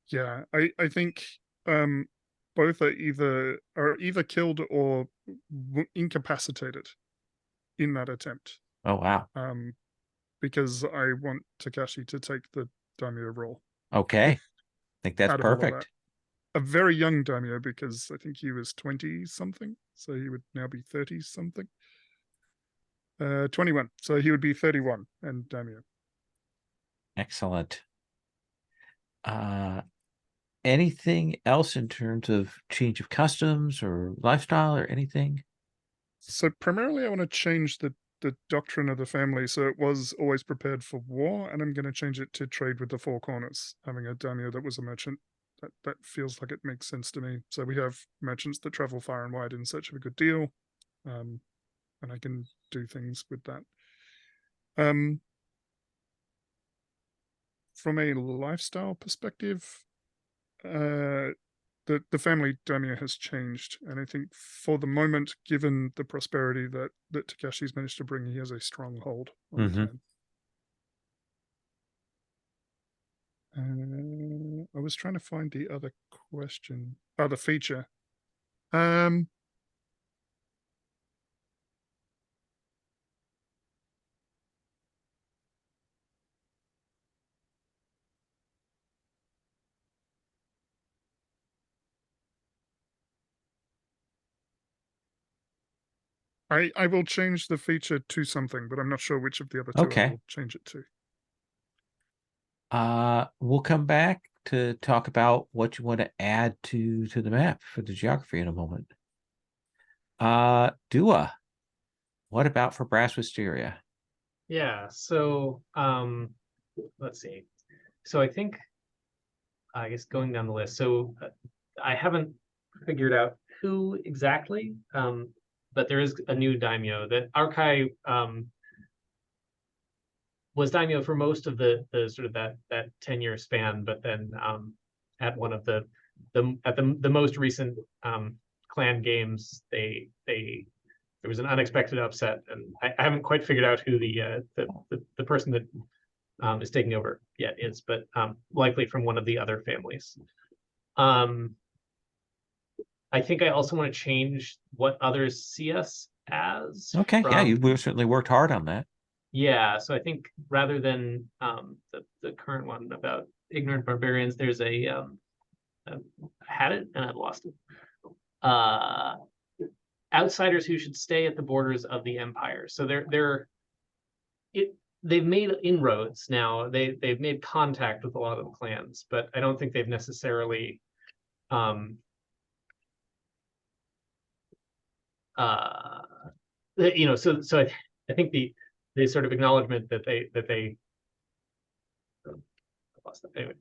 Yeah, I think both are either killed or incapacitated in that attempt. Oh wow. Because I want Takashi to take the daimyo role. Okay, I think that's Out of all of perfect. A very young daimyo, because I think he was 20 something, so he would now be 30 something. 21, so he would be 31 and daimyo. Excellent. Anything else in terms of change of customs or lifestyle or anything? So primarily I want to change the doctrine of the family, so it was always prepared for war, and I'm going to change it to trade with the four corners, having a daimyo that was a merchant. That feels like it makes sense to me. So we have merchants that travel far and wide in search of a good deal, and I can do things with that. From a lifestyle perspective, the family daimyo has changed, and I think for the moment, given the prosperity that Takashi's managed to bring, he has a strong hold on the clan. I was trying to find the other question. Oh, the feature. I will change the feature to something, but I'm not sure which of the other two I will change it to. We'll come back to talk about what you want to add to the map for the geography in a moment. Dua, what about for Brass Wisteria? Yeah, so let's see. So I think, I guess going down the list, so I haven't figured out who exactly, but there is a new daimyo. That Arkai was daimyo for most of the sort of that 10-year span, but then at one of the most recent clan games, there was an unexpected upset, and I haven't quite figured out who the person that is taking over yet is, but likely from one of the other families. I think I also want to change what others see us as. Okay, yeah, we've certainly worked hard on that. Yeah, so I think rather than the current one about ignorant barbarians, there's I had it and I've lost it. Outsiders who should stay at the borders of the empire. So they've made inroads now. They've made contact with a lot of the clans, but I don't think they've necessarily so I think the sort of acknowledgement that they lost that anyway.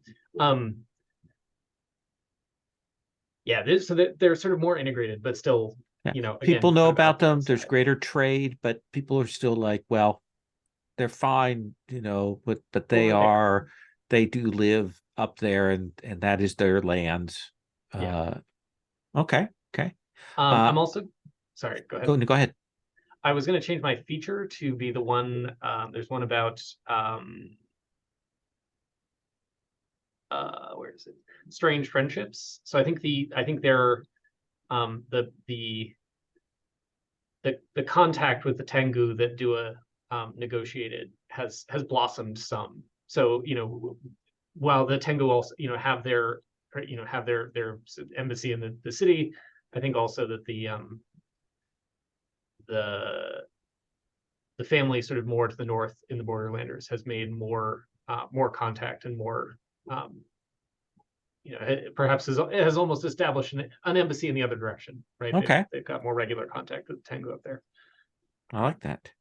Yeah, so they're sort of more integrated, but still, again, people know about them. There's greater trade, but people are still like, well, they're fine, but they do live up there, and that is their lands. Yeah. Okay. I'm also sorry. Go ahead. Go ahead. I was going to change my feature to be the one. There's one about where is it? Strange friendships. So I think they're the contact with the Tengu that Dua negotiated has blossomed some. So while the Tengu also have their embassy in the city, I think also that the family sort of more to the north in the Borderlanders has made more contact and more perhaps has almost established an embassy in the other direction, right? Okay. They've got more regular contact with Tengu up there. I like that.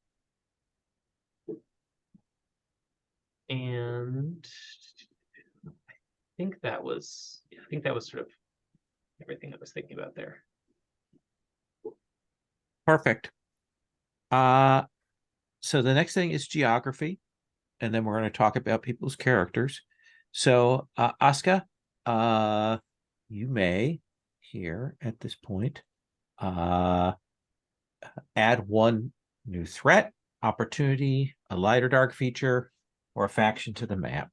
And think that was sort of everything I was thinking about there. Perfect. So the next thing is geography, and then we're going to talk about people's characters. So, Asaka, you may here at this point add one new threat, opportunity, a light or dark feature, or a faction to the map.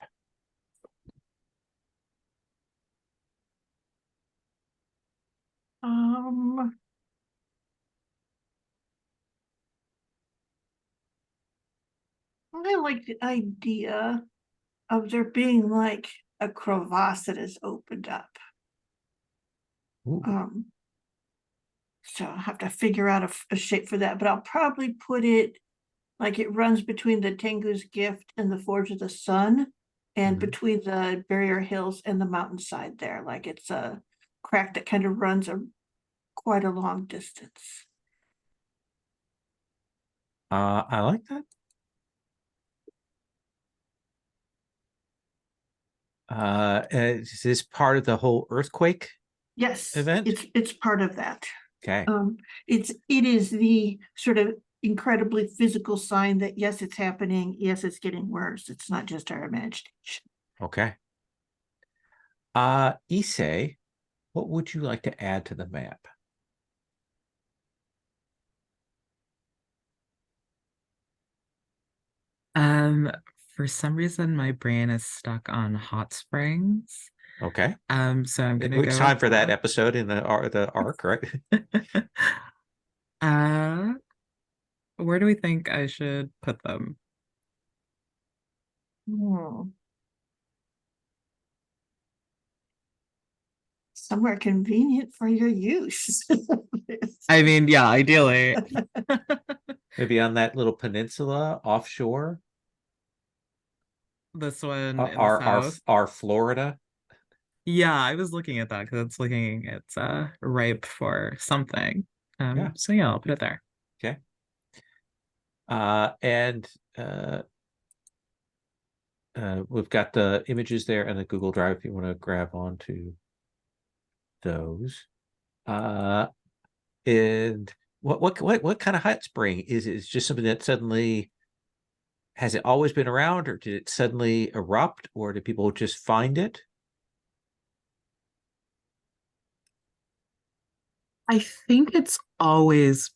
I like the idea of there being like a crevasse that is opened up. Ooh. So I'll have to figure out a shape for that, but I'll probably put it like it runs between the Tengu's Gift and the Forge of the Sun, and between the barrier hills and the mountainside there. Like it's a crack that kind of runs quite a long distance. I like that. Is this part of the whole earthquake Yes, event? it's part of that. Okay. It is the sort of incredibly physical sign that yes, it's happening. Yes, it's getting worse. It's not just our imagination. Okay. Issei, what would you like to add to the map? For some reason my brain is stuck on hot springs. Okay. So I'm gonna It's go time with for that episode in the arc, right? Where do we think I should put them? Somewhere convenient for your use. I mean, yeah, ideally. Maybe on that little peninsula offshore. This one in the south. Our Florida. Yeah, I was looking at that because it's ripe for something. Yeah. So yeah, I'll put it there. Okay. And we've got the images there and the Google Drive if you want to grab onto those. And what kind of hot spring is it? Is it just something that suddenly has it always been around, or did it suddenly erupt, or did people just find it? I think it's always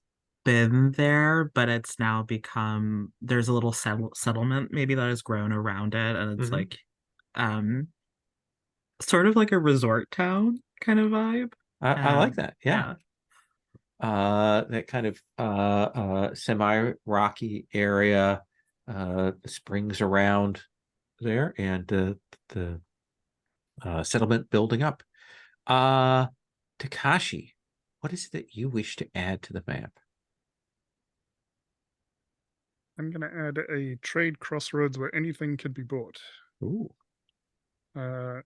been there, but it's now become there's a little settlement maybe that has grown around it, and it's like sort of like a resort town kind of vibe. I like that. Yeah. That kind of semi-rocky area, springs around there, and the settlement building up. Takashi, what is it that you wish to add to the map? I'm going to add a trade crossroads where anything can be bought. Ooh. Trying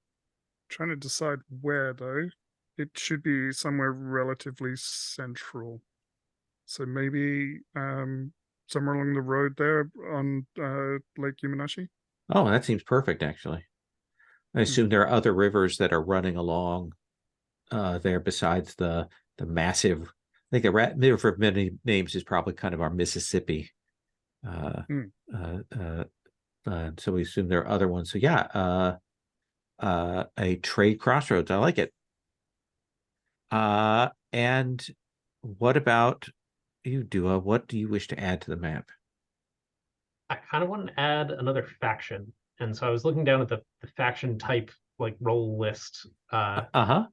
to decide where, though. It should be somewhere relatively central. So maybe somewhere along the road there on Lake Yamanashi. Oh, that seems perfect, actually. I assume there are other rivers that are running along there besides the massive. I think the river of many names is probably kind of our Mississippi. So we assume there are other ones. So yeah, a trade crossroads. I like it. And what about you, Dua? What do you wish to add to the map? I kind of want to add another faction, and so I was looking down at the faction type like role list, and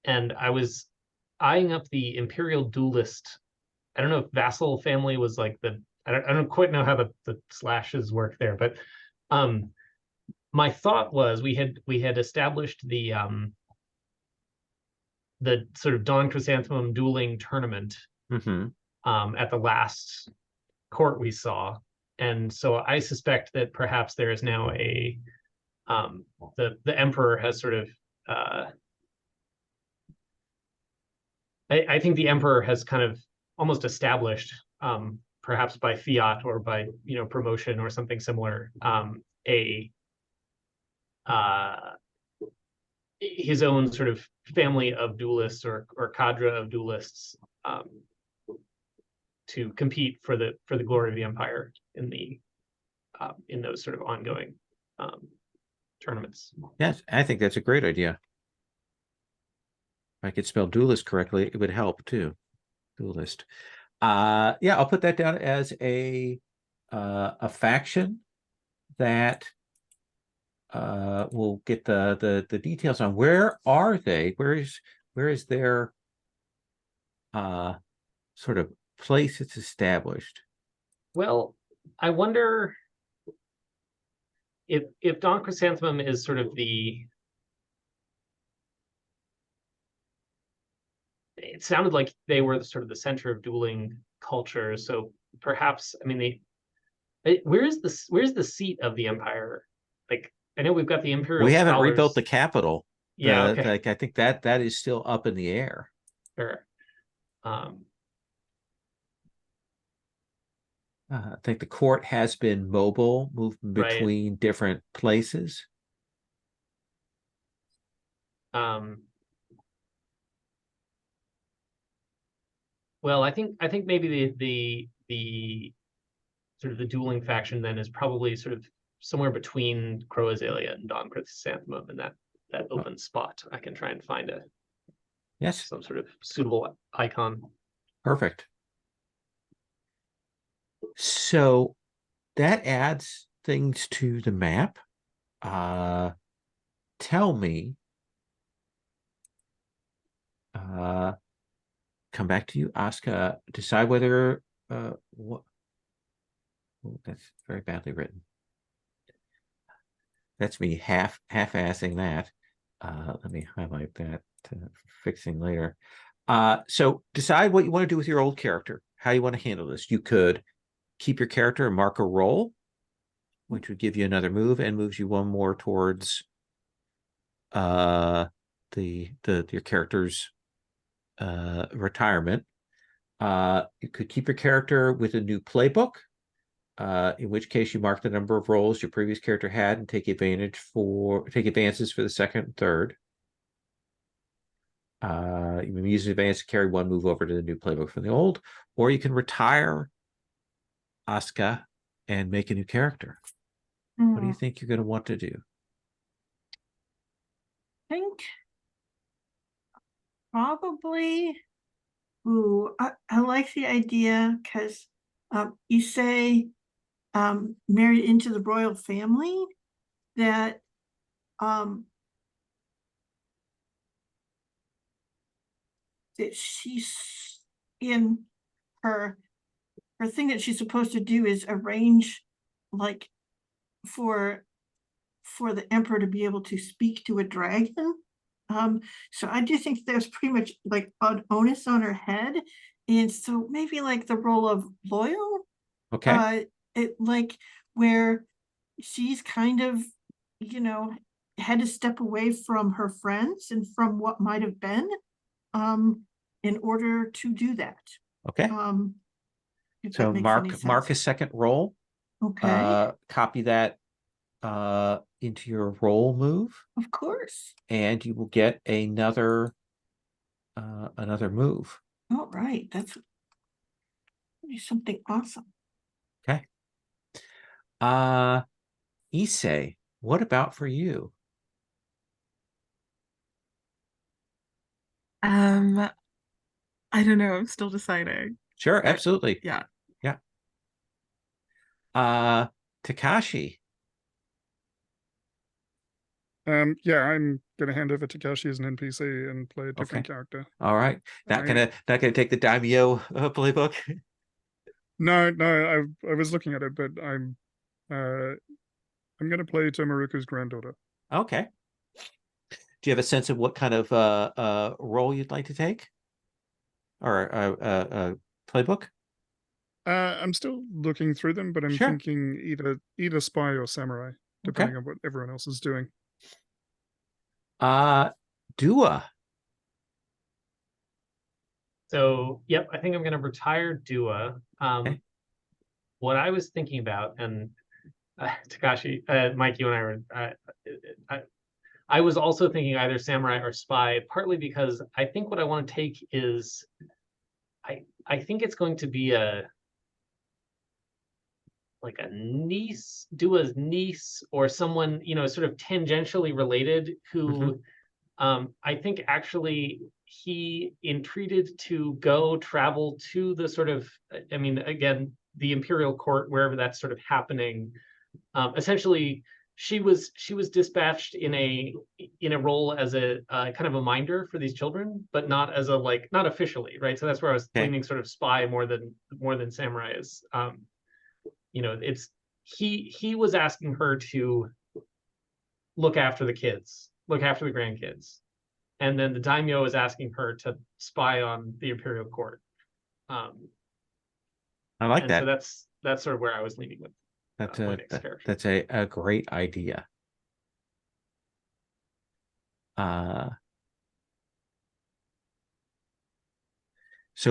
I was eyeing up the Imperial Duelist. I don't know if Vassal family was like I don't quite know how the slashes work there, but my thought was we had established the sort of Dawn Chrysanthemum dueling tournament at the last court we saw, and so I suspect that perhaps there is now a the Emperor has sort of I think the Emperor has kind of almost established, perhaps by fiat or by promotion or something similar, his own sort of family of duelists or cadre of duelists to compete for the glory of the Empire in those sort of ongoing tournaments. Yes, I think that's a great idea. If I could spell duelist correctly, it would help too. Duelist. Yeah, I'll put that down as a faction that we'll get the details on. Where are they? Where is their sort of place it's established? Well, I wonder if Dawn Chrysanthemum is sort of it sounded like they were sort of the center of dueling culture. So perhaps, I mean, where's the seat of the Empire? Like, I know we've got the Imperial We haven't Scholars. rebuilt the capital. Yeah, okay. Like, I think that is still up in the air. Sure. I think the court has been mobile, moving between different places. Well, I think maybe the sort of the dueling faction then is probably sort of somewhere between Crow Azalea and Dawn Chrysanthemum in that open spot. I can try and find some sort of suitable icon. Perfect. So that adds things to the map. Tell me. Come back to you, Asaka. Decide whether what. Oh, that's very badly written. That's me half-assing that. Let me highlight that fixing later. So decide what you want to do with your old character, how you want to handle this. You could keep your character and mark a roll, which would give you another move and moves you one more towards your character's retirement. You could keep your character with a new playbook, in which case you mark the number of rolls your previous character had and take advances for the second and third. You can use an advance to carry one move over to the new playbook from the old, or you can retire Asaka and make a new character. What do you think you're going to want to do? I think probably, I like the idea because you say married into the royal family, that she's in her thing that she's supposed to do is arrange like for the emperor to be able to speak to a dragon. So I do think there's pretty much like an onus on her head, and so maybe like the role of loyal. Okay. It like where she's kind of, had to step away from her friends and from what might have been, in order to do that. Okay. So mark a second roll. Okay. Copy that into your roll move. Of course. And you will get another move. All right. That's something awesome. Okay. Issei, what about for you? I don't know. I'm still deciding. Sure, absolutely. Yeah. Yeah. Takashi. Yeah, I'm gonna hand over Takashi as an NPC and play a different character. All right. Not gonna take the Daimyo playbook. No, I was looking at it, but I'm gonna play Tomaruku's granddaughter. Okay. Do you have a sense of what kind of role you'd like to take, or playbook? I'm still looking through them, but I'm thinking either spy or samurai, depending on what everyone else is doing. Dua. So, yep, I think I'm going to retire Dua. What I was thinking about, and Takashi, Mike, you and I were, I was also thinking either samurai or spy, partly because I think what I want to take is, I think it's going to be like a niece, Dua's niece, or someone, you know, sort of tangentially related who, I think actually he entreated to go travel to the sort of, I mean, again, the imperial court, wherever that's sort of happening. Essentially, she was dispatched in a role as a kind of a minder for these children, but not as a like, not officially, right? So that's where I was leaning sort of spy more than samurai is. You know, it's he was asking her to look after the kids, look after the grandkids, and then the daimyo is asking her to spy on the imperial court. I like that. So that's sort of where I was leaning with. That's a great idea. So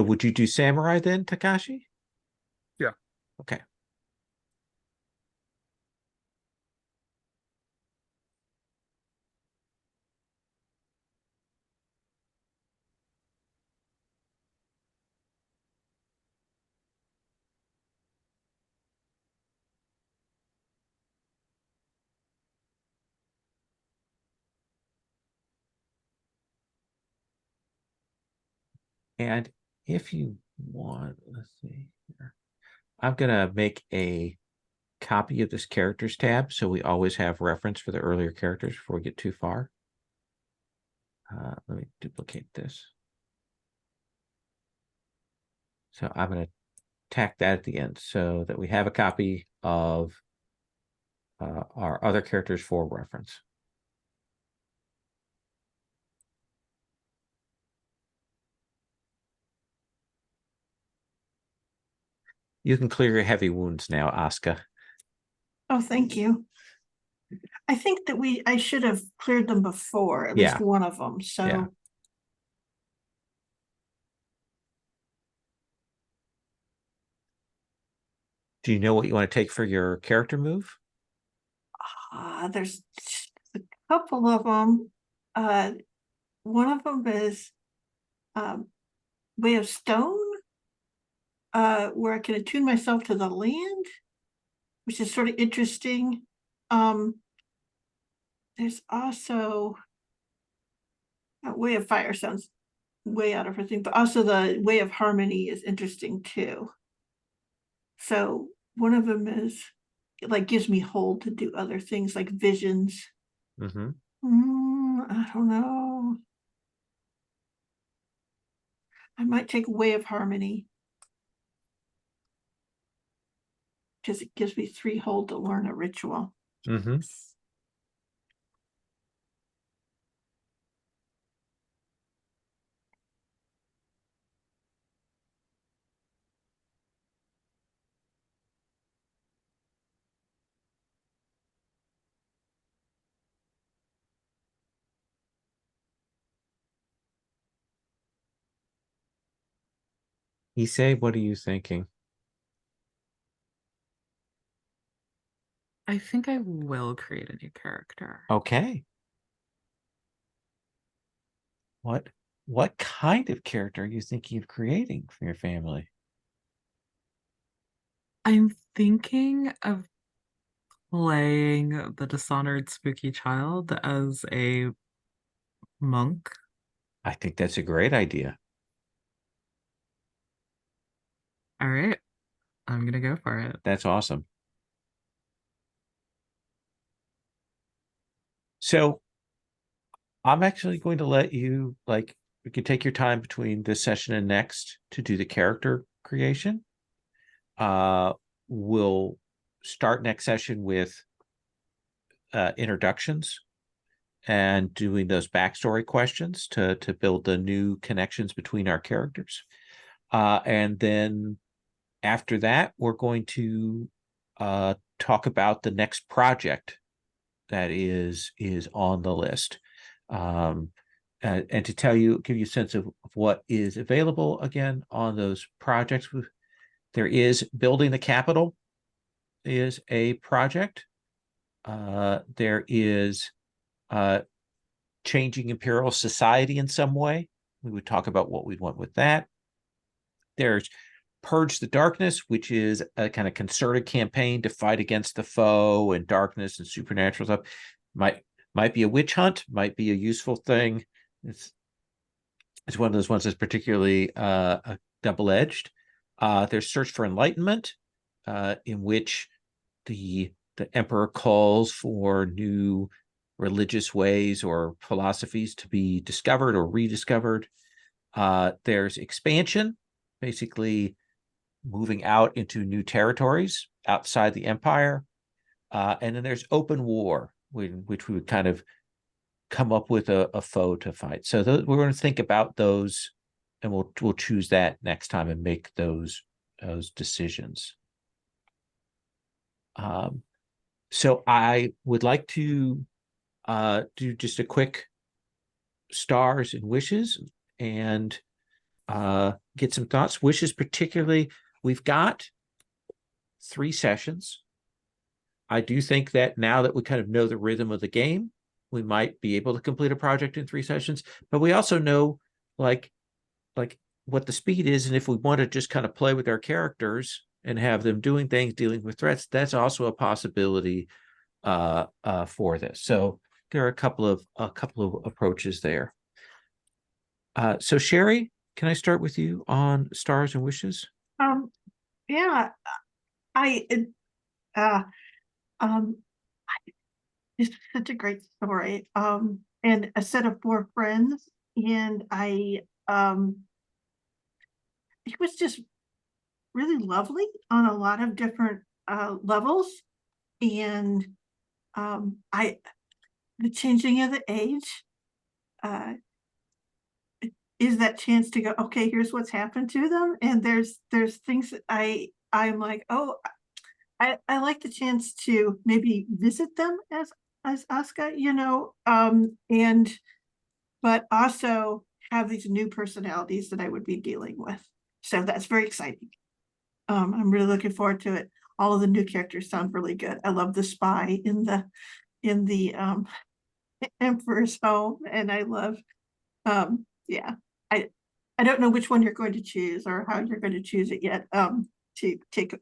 would you do samurai then, Takashi? Yeah. Okay. And if you want, let's see here. I'm gonna make a copy of this characters tab so we always have reference for the earlier characters before we get too far. Let me duplicate this. So I'm going to tack that at the end so that we have a copy of our other characters for reference. You can clear your heavy wounds now, Asaka. Oh, thank you. I think that I should have cleared them before, at least one of them. So yeah. Do you know what you want to take for your character move? There's a couple of them. One of them is Way of Stone, where I can attune myself to the land, which is sort of interesting. There's also Way of Fire sounds way out of her thing, but also the Way of Harmony is interesting too. So one of them is like gives me hold to do other things like visions. I don't know. I might take Way of Harmony because it gives me 3 hold to learn a ritual. Issei, what are you thinking? I think I will create a new character. Okay. What kind of character are you thinking of creating for your family? I'm thinking of playing the Dishonored Spooky Child as a monk. I think that's a great idea. All right. I'm going to go for it. That's awesome. So I'm actually going to let you, like, you can take your time between this session and next to do the character creation. We'll start next session with introductions and doing those backstory questions to build the new connections between our characters. And then after that, we're going to talk about the next project that is on the list. And to give you a sense of what is available again on those projects. There is Building the Capital is a project. There is changing imperial society in some way. We would talk about what we'd want with that. There's Purge the Darkness, which is a kind of concerted campaign to fight against the foe and darkness and supernatural stuff. Might be a witch hunt, might be a useful thing. It's one of those ones that's particularly double-edged. There's Search for Enlightenment, in which the emperor calls for new religious ways or philosophies to be discovered or rediscovered. There's Expansion, basically moving out into new territories outside the empire. And then there's Open War, which we would kind of come up with a foe to fight. So we're going to think about those, and we'll choose that next time and make those decisions. So I would like to do just a quick stars and wishes and get some thoughts. Wishes particularly, we've got 3 sessions. I do think that now that we kind of know the rhythm of the game, we might be able to complete a project in 3 sessions, but we also know like what the speed is. And if we want to just kind of play with our characters and have them doing things, dealing with threats, that's also a possibility for this. So there are a couple of approaches there. So Sherry, can I start with you on stars and wishes? Yeah, it's such a great story. And a set of 4 friends, and it was just really lovely on a lot of different levels. And the changing of the age is that chance to go, okay, here's what's happened to them. And there's things that I'm like, oh, I like the chance to maybe visit them as Asaka, but also have these new personalities that I would be dealing with. So that's very exciting. I'm really looking forward to it. All of the new characters sound really good. I love the spy in the Emperor's home, and I love yeah. I don't know which one you're going to choose or how you're going to choose it yet to take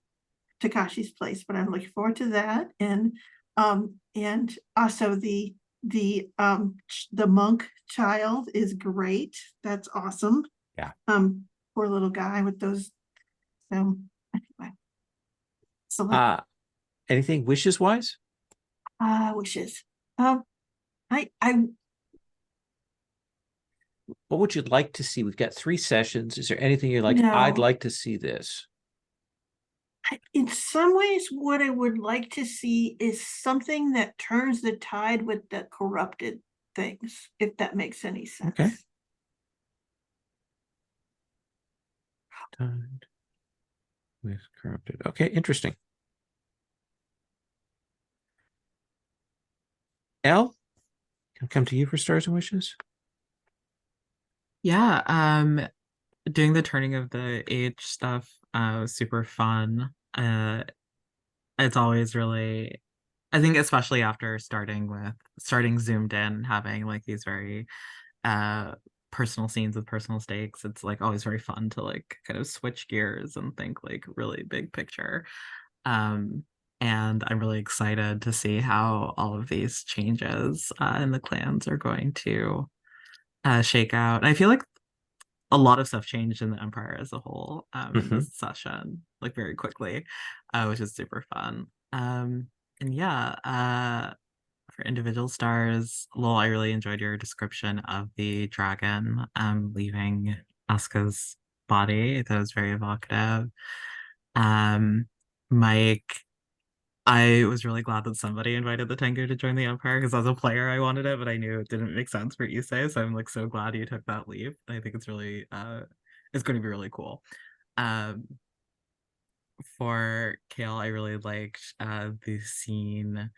Takashi's place, but I'm looking forward to that. And also the monk child is great. That's awesome. Yeah. Poor little guy with those. Anyway. So anything wishes wise? Wishes. What would you like to see? We've got 3 sessions. Is there anything you're like, No. I'd like to see this? In some ways, what I would like to see is something that turns the tide with the corrupted things, if that makes any sense. Okay. Tide with corrupted. Okay, interesting. Elle, can I come to you for stars and wishes? Yeah, doing the turning of the age stuff was super fun. It's always really, I think especially after starting zoomed in, having like these very personal scenes with personal stakes, it's like always very fun to like kind of switch gears and think like really big picture. And I'm really excited to see how all of these changes in the clans are going to shake out. And I feel like a lot of stuff changed in the Empire as a whole in this session, like very quickly, which is super fun. And yeah, for individual stars, Lowell, I really enjoyed your description of the dragon leaving Asuka's body. That was very evocative. Mike, I was really glad that somebody invited the Tengu to join the Empire, because as a player I wanted it, but I knew it didn't make sense for Issei, so I'm like so glad you took that leap. I think it's really it's going to be really cool. For Kale, I really liked the scene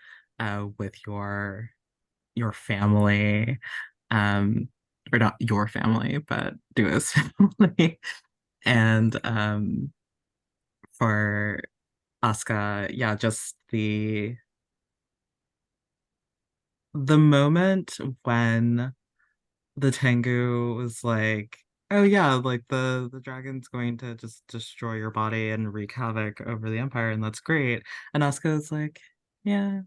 with your family, or not your family, but Duo's family. And for Asuka, yeah, just the the moment when the Tengu was like, oh yeah, like the dragon's going to just destroy your body and wreak havoc over the empire, and that's great. And Asuka's like, yeah,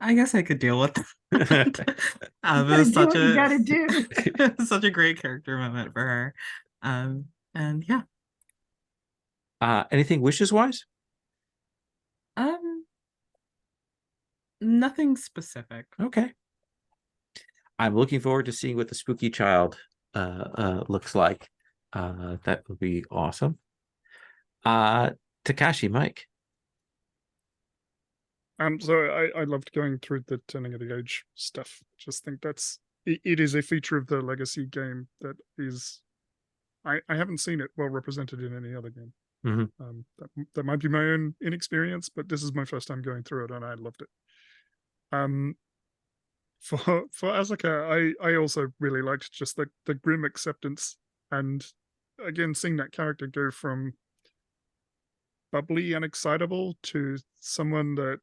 I guess I could deal with that. You It gotta was do such what you gotta do. such a great character moment for her. And yeah. Anything wishes wise? Nothing specific. Okay. I'm looking forward to seeing what the spooky child looks like. That would be awesome. Takashi, Mike. So I loved going through the turning of the age stuff. Just think it is a feature of the legacy game that is, I haven't seen it well represented in any other game. Mm-hmm. That might be my own inexperience, but this is my first time going through it, and I loved it. For Asaka, I also really liked just the grim acceptance, and again seeing that character go from bubbly and excitable to someone that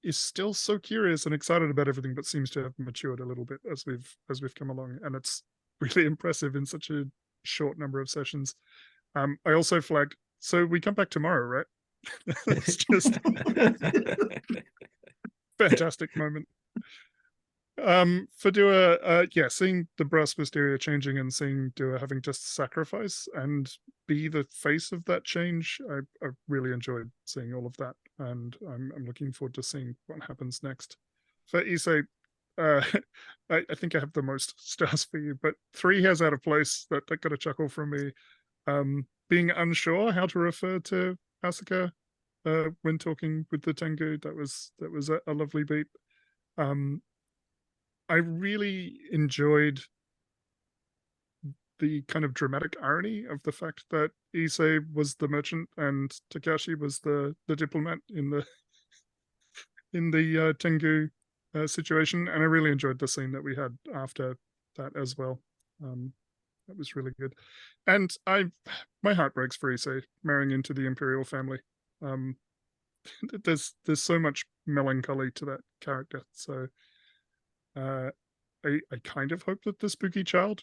is still so curious and excited about everything, but seems to have matured a little bit as we've come along, and it's really impressive in such a short number of sessions. I also flagged, so we come back tomorrow, right? It's just fantastic moment. For Dua, yeah, seeing the brass Mysteria changing and seeing Dua having to sacrifice and be the face of that change, I really enjoyed seeing all of that, and I'm looking forward to seeing what happens next. For Issei, I think I have the most stars for you, but 3 hairs out of place. That got a chuckle from me. Being unsure how to refer to Asaka when talking with the Tengu, that was a lovely beat. I really enjoyed the kind of dramatic irony of the fact that Issei was the merchant and Takashi was the diplomat in the Tengu situation, and I really enjoyed the scene that we had after that as well. That was really good, and my heart breaks for Issei marrying into the Imperial family. There's so much melancholy to that character, so I kind of hope that the spooky child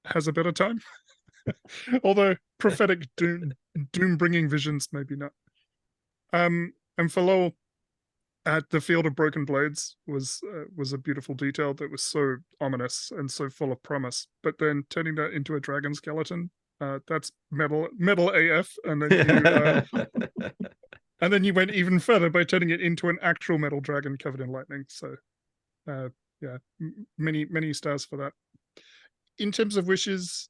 has a better time. Although prophetic doom bringing visions, maybe not. And for Lowell, at the Field of Broken Blades was a beautiful detail that was so ominous and so full of promise. But then turning that into a dragon skeleton, that's metal AF, and then you went even further by turning it into an actual metal dragon covered in lightning. So yeah, many stars for that. In terms of wishes,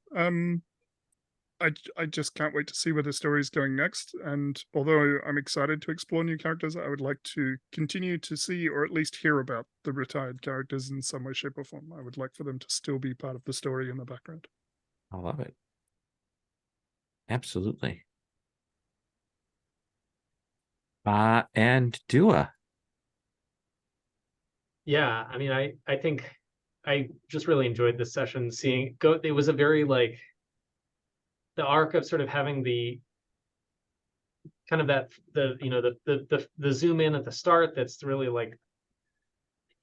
I just can't wait to see where the story is going next. And although I'm excited to explore new characters, I would like to continue to see or at least hear about the retired characters in some way, shape, or form. I would like for them to still be part of the story in the background. I love it. Absolutely. And Dua. Yeah, I mean, I think I just really enjoyed this session. It was a very like the arc of sort of having the kind of that the zoom in at the start. That's really like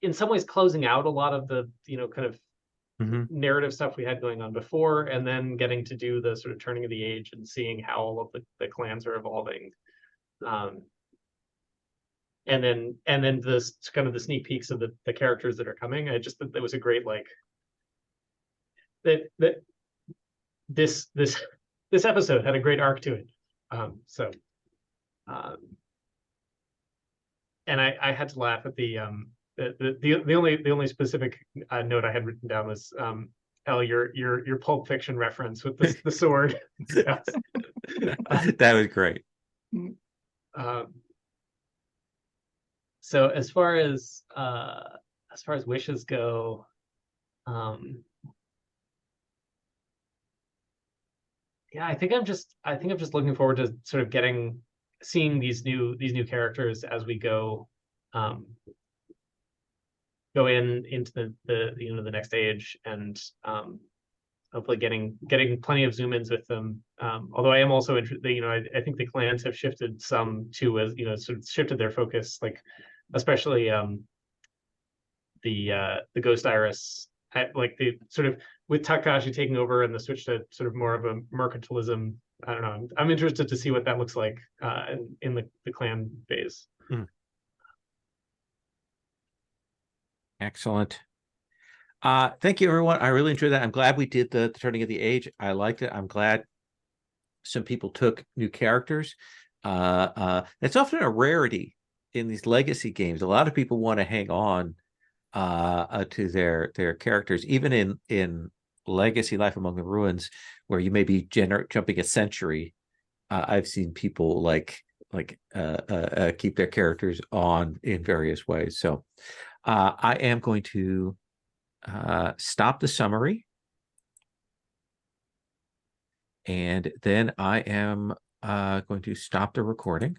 in some ways closing out a lot of the kind of narrative stuff we had going on before, and then getting to do the sort of turning of the age and seeing how all of the clans are evolving. And then the kind of the sneak peeks of the characters that are coming. I just thought it was a great like that this episode had a great arc to it. And I had to laugh at the only specific note I had written down was your Pulp Fiction reference with the sword. That was great. So as far as wishes go, yeah, I think I'm just looking forward to sort of seeing these new characters as we go into the next age, and hopefully getting plenty of zoom ins with them. Although I am also interested, I think the clans have shifted some too, as sort of shifted their focus, like especially the Ghost Iris, like the sort of with Takashi taking over and the switch to sort of more of a mercantilism. I don't know. I'm interested to see what that looks like in the clan phase. Excellent. Thank you, everyone. I really enjoyed that. I'm glad we did the Turning of the Age. I liked it. I'm glad some people took new characters. It's often a rarity in these legacy games. A lot of people want to hang on to their characters, even in Legacy Life Among the Ruins, where you may be jumping a century. I've seen people keep their characters on in various ways. So I am going to stop the summary, and then I am going to stop the recording.